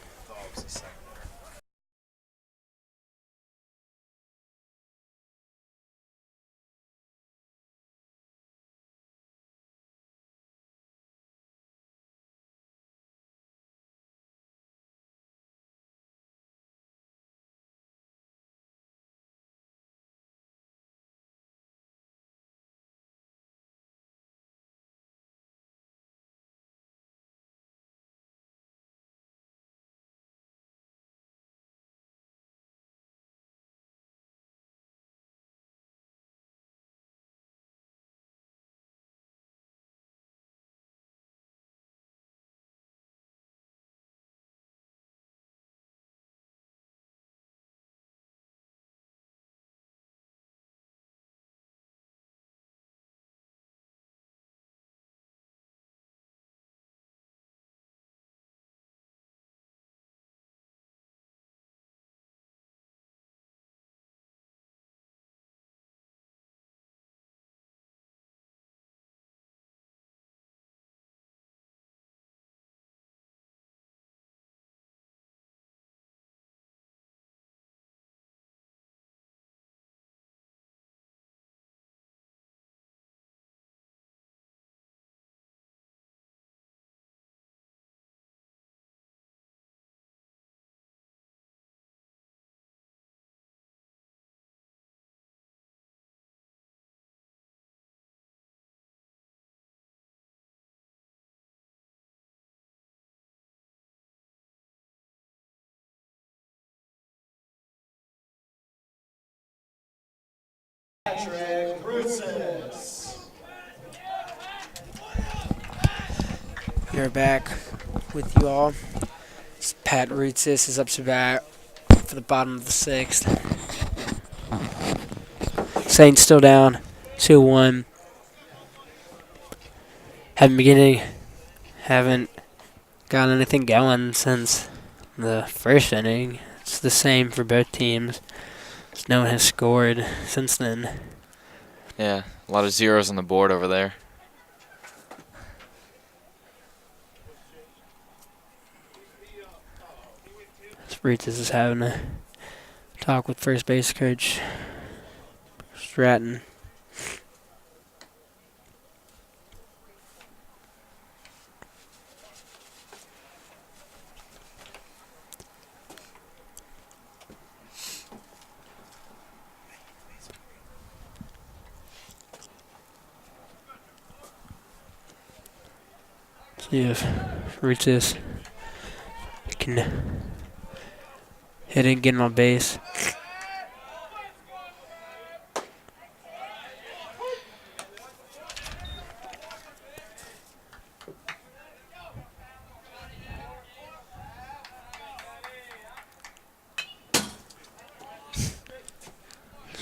We're back with you all. Pat Reitsis is up to bat for the bottom of the 6th. Saints still down 2-1. Haven't gotten anything going since the first inning. It's the same for both teams. No one has scored since then. Yeah, a lot of zeros on the board over there. Reitsis is having a talk with first base coach Stratton. See if Reitsis can hit it and get him on base.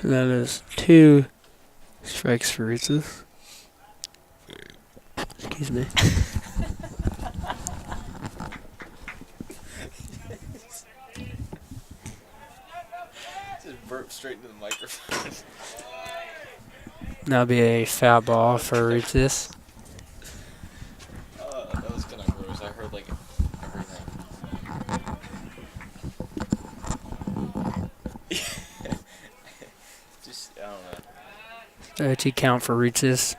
So that is 2 strikes for Ritzis. Excuse me. Just burp straight into the microphone. That'll be a foul ball for Ritzis. That was kind of gross. I heard like everything. Just, I don't know. 2 count for Ritzis.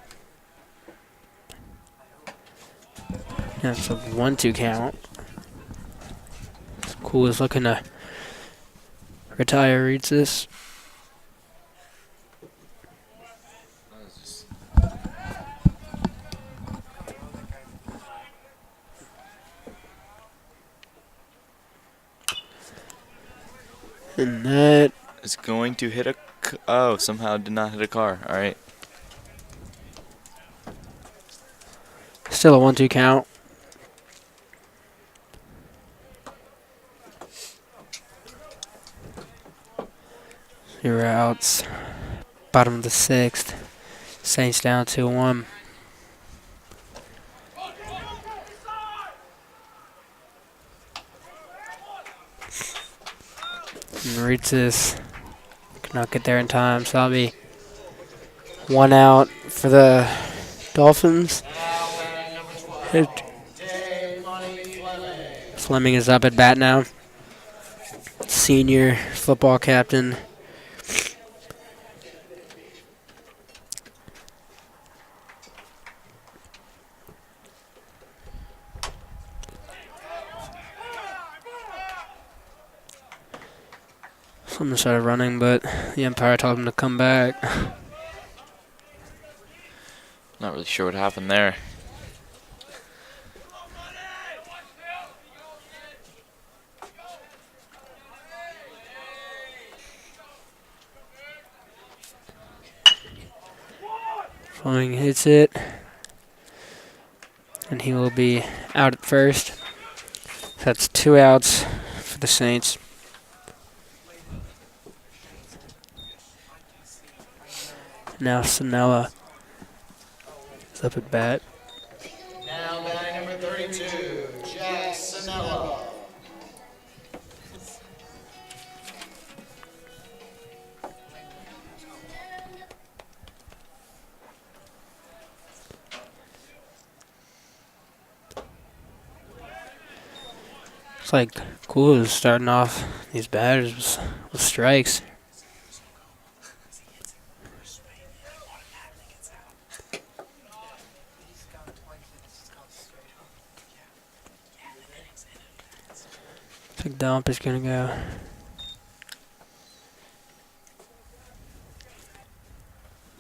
That's a 1-2 count. Cool is looking to retire Ritzis. That was just And that it's going to hit a. Oh, somehow did not hit a car. All right. still a 1-2 count. Zero outs. Bottom of the 6th. Saints down 2-1. Ritzis cannot get there in time, so that'll be 1 out for the Dolphins. Fleming is up at bat now. Senior football captain. Fleming started running, but the umpire told him to come back. Not really sure what happened there. Fleming hits it, and he will be out at first. That's 2 outs for the Saints. Now Sinella is up at bat. Now batting number 32, Jack Sinella. It's like cool is starting off these batters with strikes. Looks like Dump is gonna go.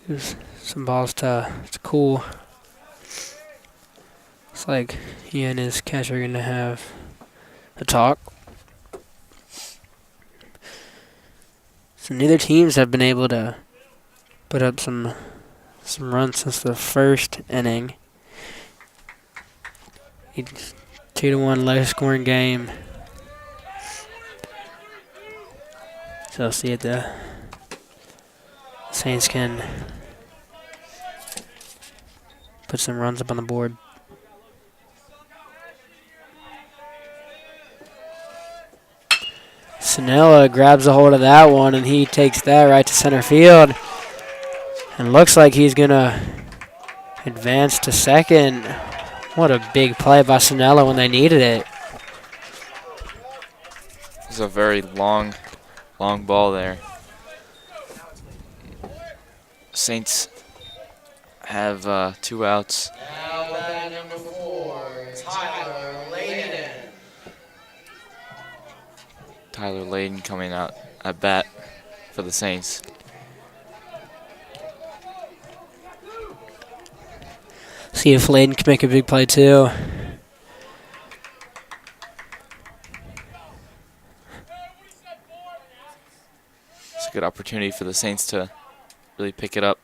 There's some balls to Cool. It's like he and his catcher are gonna have a talk. So neither teams have been able to put up some runs since the first inning. It's 2-1 low scoring game. So I'll see if the Saints can put some runs up on the board. Sinella grabs a hold of that one, and he takes that right to center field. And looks like he's going to advance to second. What a big play by Sinella when they needed it. It was a very long ball there. Saints have 2 outs. Now batting number 4, Tyler Layden. Tyler Layden coming out at bat for the Saints. See if Layden can make a big play too. It's a good opportunity for the Saints to really pick it up.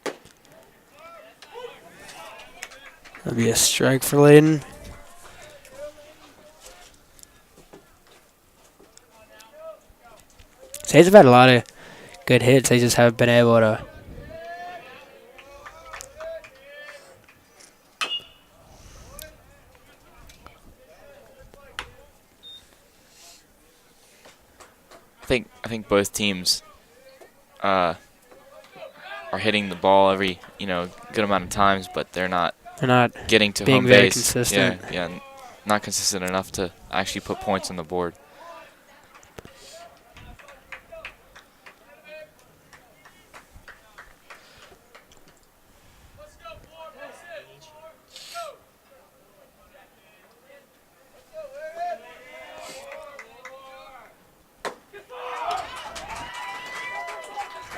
That'll be a strike for Layden. Saints have had a lot of good hits. They just haven't been able to. I think both teams are hitting the ball every good amount of times, but they're not They're not getting to being home very base. consistent. Yeah, not consistent enough to actually put points on the board.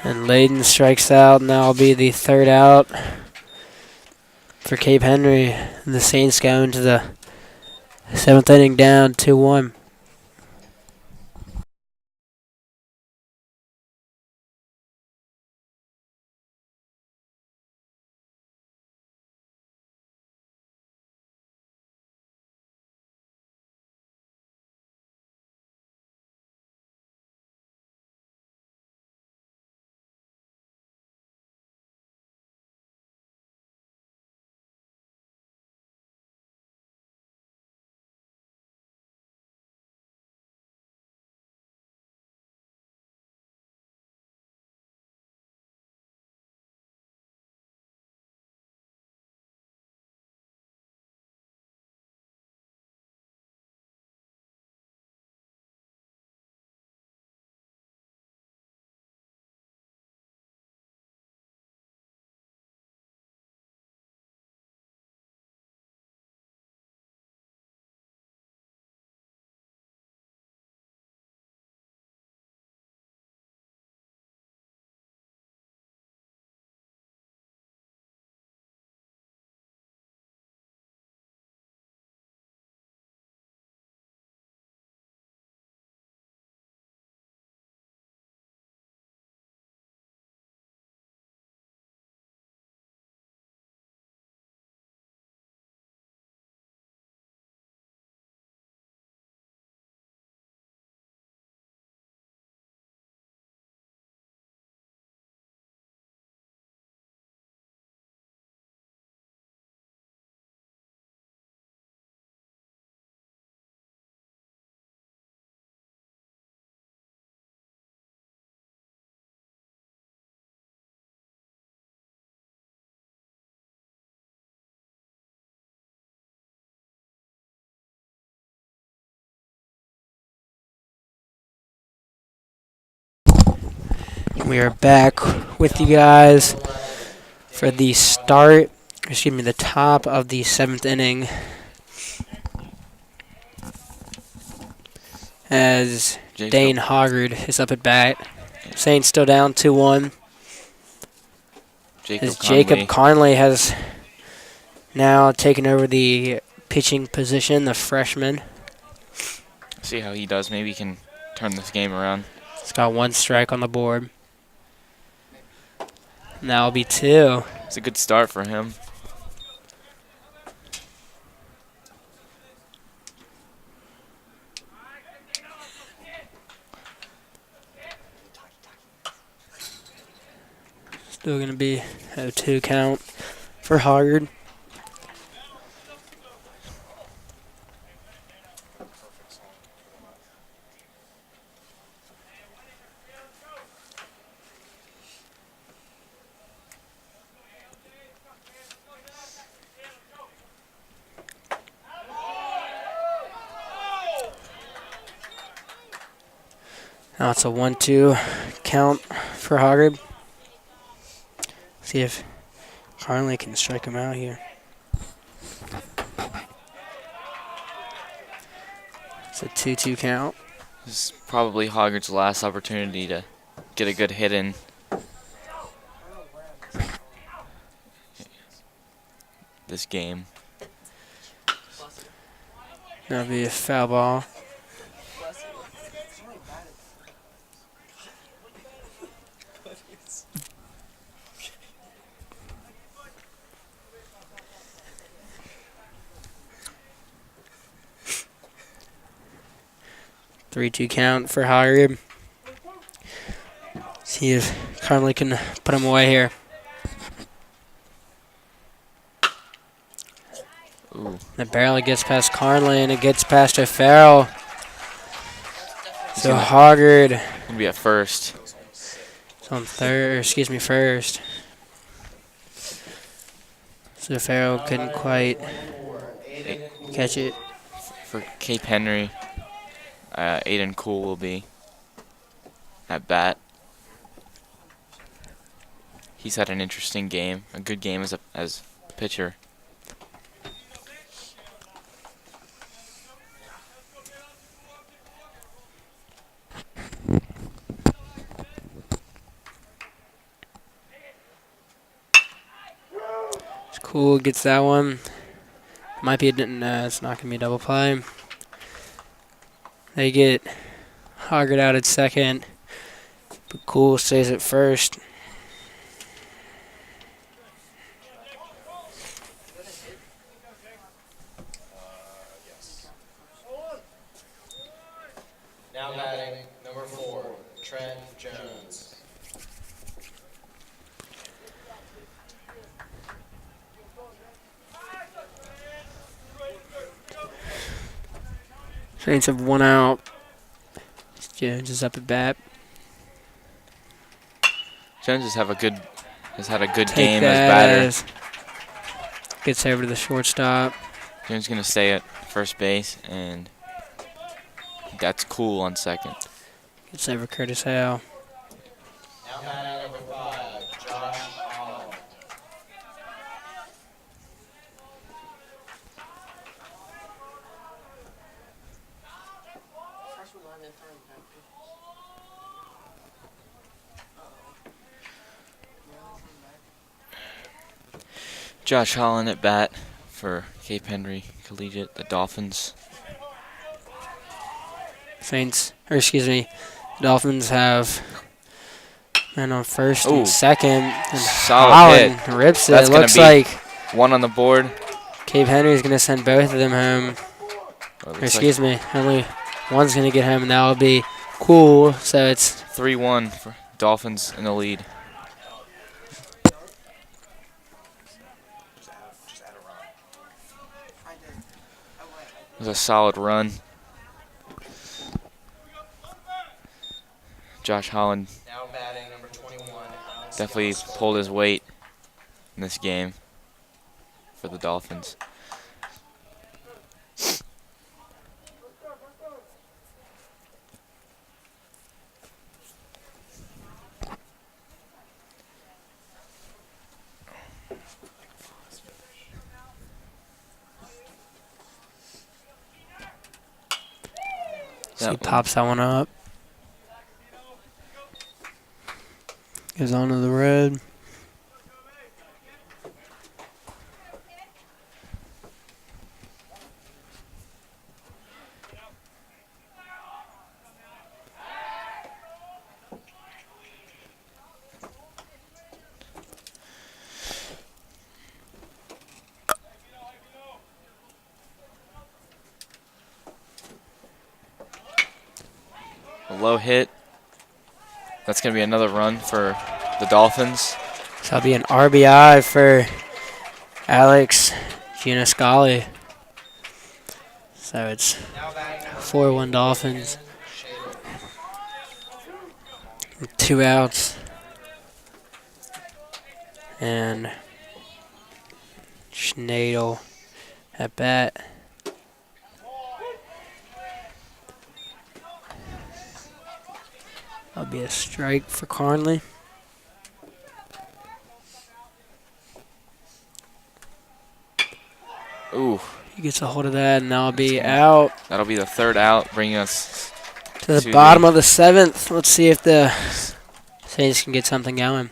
And Layden strikes out, and that'll be the third out for Cape Henry. And the Saints go into the 7th inning down 2-1. We are back with you guys for the the top of the 7th inning. As Dane Hoggard is up at bat. Saints still down 2-1. As Jacob Conley has now taken over the pitching position, the freshman. See how he does. Maybe he can turn this game around. He's got 1 strike on the board. And that'll be 2. It's a good start for him. Still going to be a 2 count for Hoggard. Now it's a 1-2 count for Hoggard. See if Conley can strike him out here. It's a 2-2 count. This is probably Hoggard's last opportunity to get a good hit in. This game. That'll be a foul ball. 3-2 count for Hoggard. See if Carly can put him away here. Ooh. It barely gets past Carly, and it gets past O'Farrell. He's So gonna Hoggard be at first. is on first. So O'Farrell couldn't quite catch it. For Cape Henry, Aiden Cool will be at bat. He's had an interesting game, a good game as a pitcher. It's Cool, gets that one. Might be it's not gonna be a double play. They get Hoggard out at second, but Cool stays at first. Now batting, number 4, Trent Jones. Saints have one out. Jones is up at bat. Jones has had a good Take game as that batter. as gets over to the shortstop. Jones gonna stay at first base, and that's Cool on second. Gets over Curtis Hale. Now batting, number 5, Josh Holland. Freshman line in front of him. Josh Holland at bat for Cape Henry Collegiate, the Dolphins. Dolphins have man on first Ooh. and second, and Solid Holland hit. rips it. That's It gonna looks be like one on the board. Cape Henry's gonna send both of them home. Well, it Or looks excuse me, only one's gonna get home, and that will be Cool. So it's like 3-1 for Dolphins in the lead. Just add a run. I did. It was a solid run. Josh Holland Now batting, number 21, Alex definitely Gilson. pulled his weight in this game for the Dolphins. so he pops that one up. Goes onto the road. A low hit. That's going to be another run for the Dolphins. So that'll be an RBI for Alex Gianniscali. So it's Now batting, number 4-1 Dolphins. Shader. 2 outs. And Schnadel at bat. That'll be a strike for Carnley. Ooh, He gets a hold of that, and that'll be out that'll be the third out, bringing us to the to bottom the- of the 7th. Let's see if the Saints can get something going.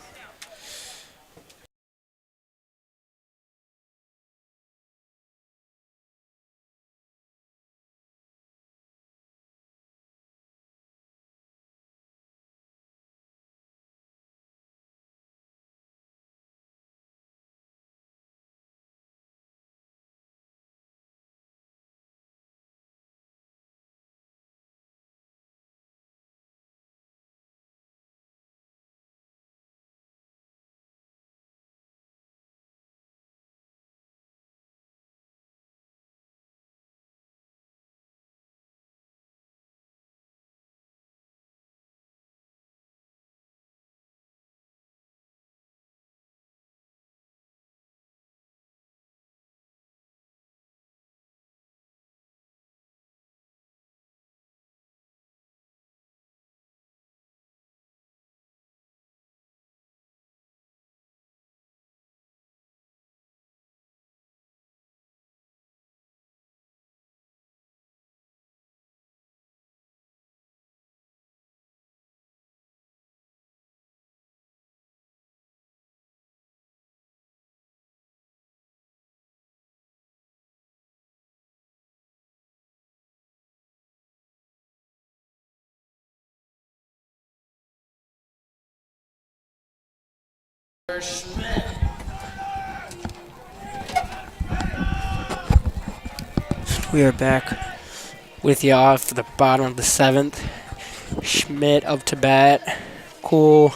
Schmidt. We are back with y'all for the bottom of the 7th. Schmidt up to bat. Cool.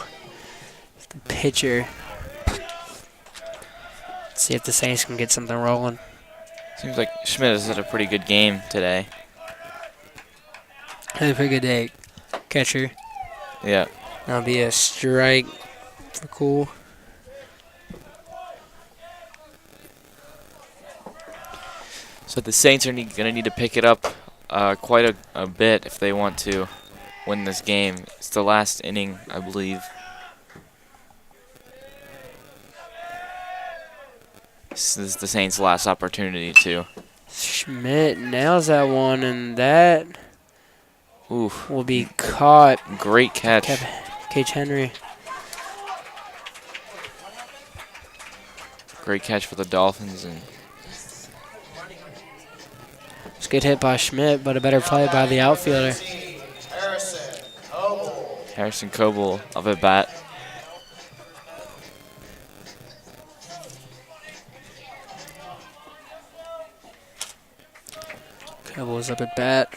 The pitcher. Let's see if the Saints can get something rolling. Seems like Schmidt has had a pretty good game today. Had a pretty good day. Catcher. Yeah. That'll be a strike for Cool. So the Saints are going to need to pick it up quite a bit if they want to win this game. It's the last inning, I believe. This is the Saints' last opportunity to. Schmidt nails that one, and that Oof. will be caught. Great catch. Cage Henry. Great catch for the Dolphins. And It's a good hit by Schmidt, but a better play by the outfielder. Harrison Coble up at bat. Coble's up at bat.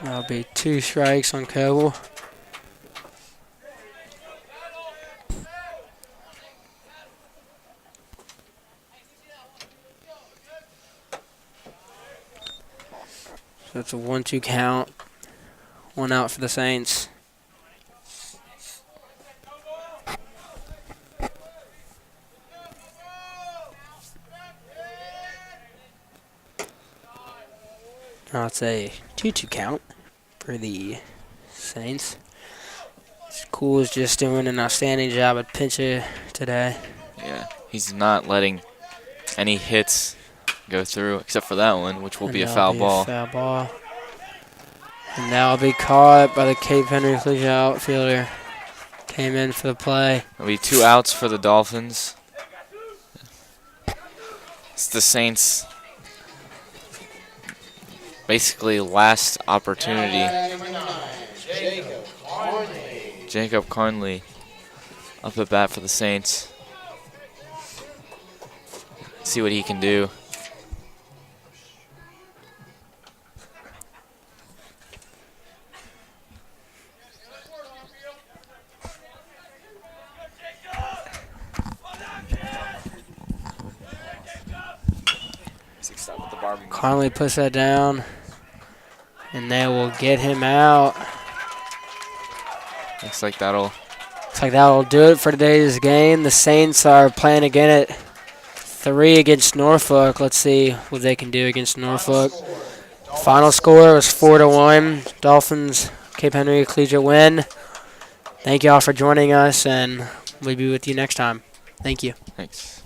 That'll be 2 strikes on Coble. So it's a 1-2 count. 1 out for the Saints. Now it's a 2-2 count for the Saints. Cool is just doing an outstanding job at pitcher today. Yeah, he's not letting any hits go through except for that one, which will be a foul ball. And that'll be caught by the Cape Henry Collegiate outfielder. Came in for the play. There'll be 2 outs for the Dolphins. It's the Saints' basically last opportunity. Jacob Carnley up at bat for the Saints. See what he can do. Carnley puts that down, and they will get him out. Looks like that'll do it for today's game. The Saints are playing again at 3 against Norfolk. Let's see what they can do against Norfolk. Final score was 4-1. Dolphins, Cape Henry Collegiate win. Thank you all for joining us, and we'll be with you next time. Thank you. Thanks.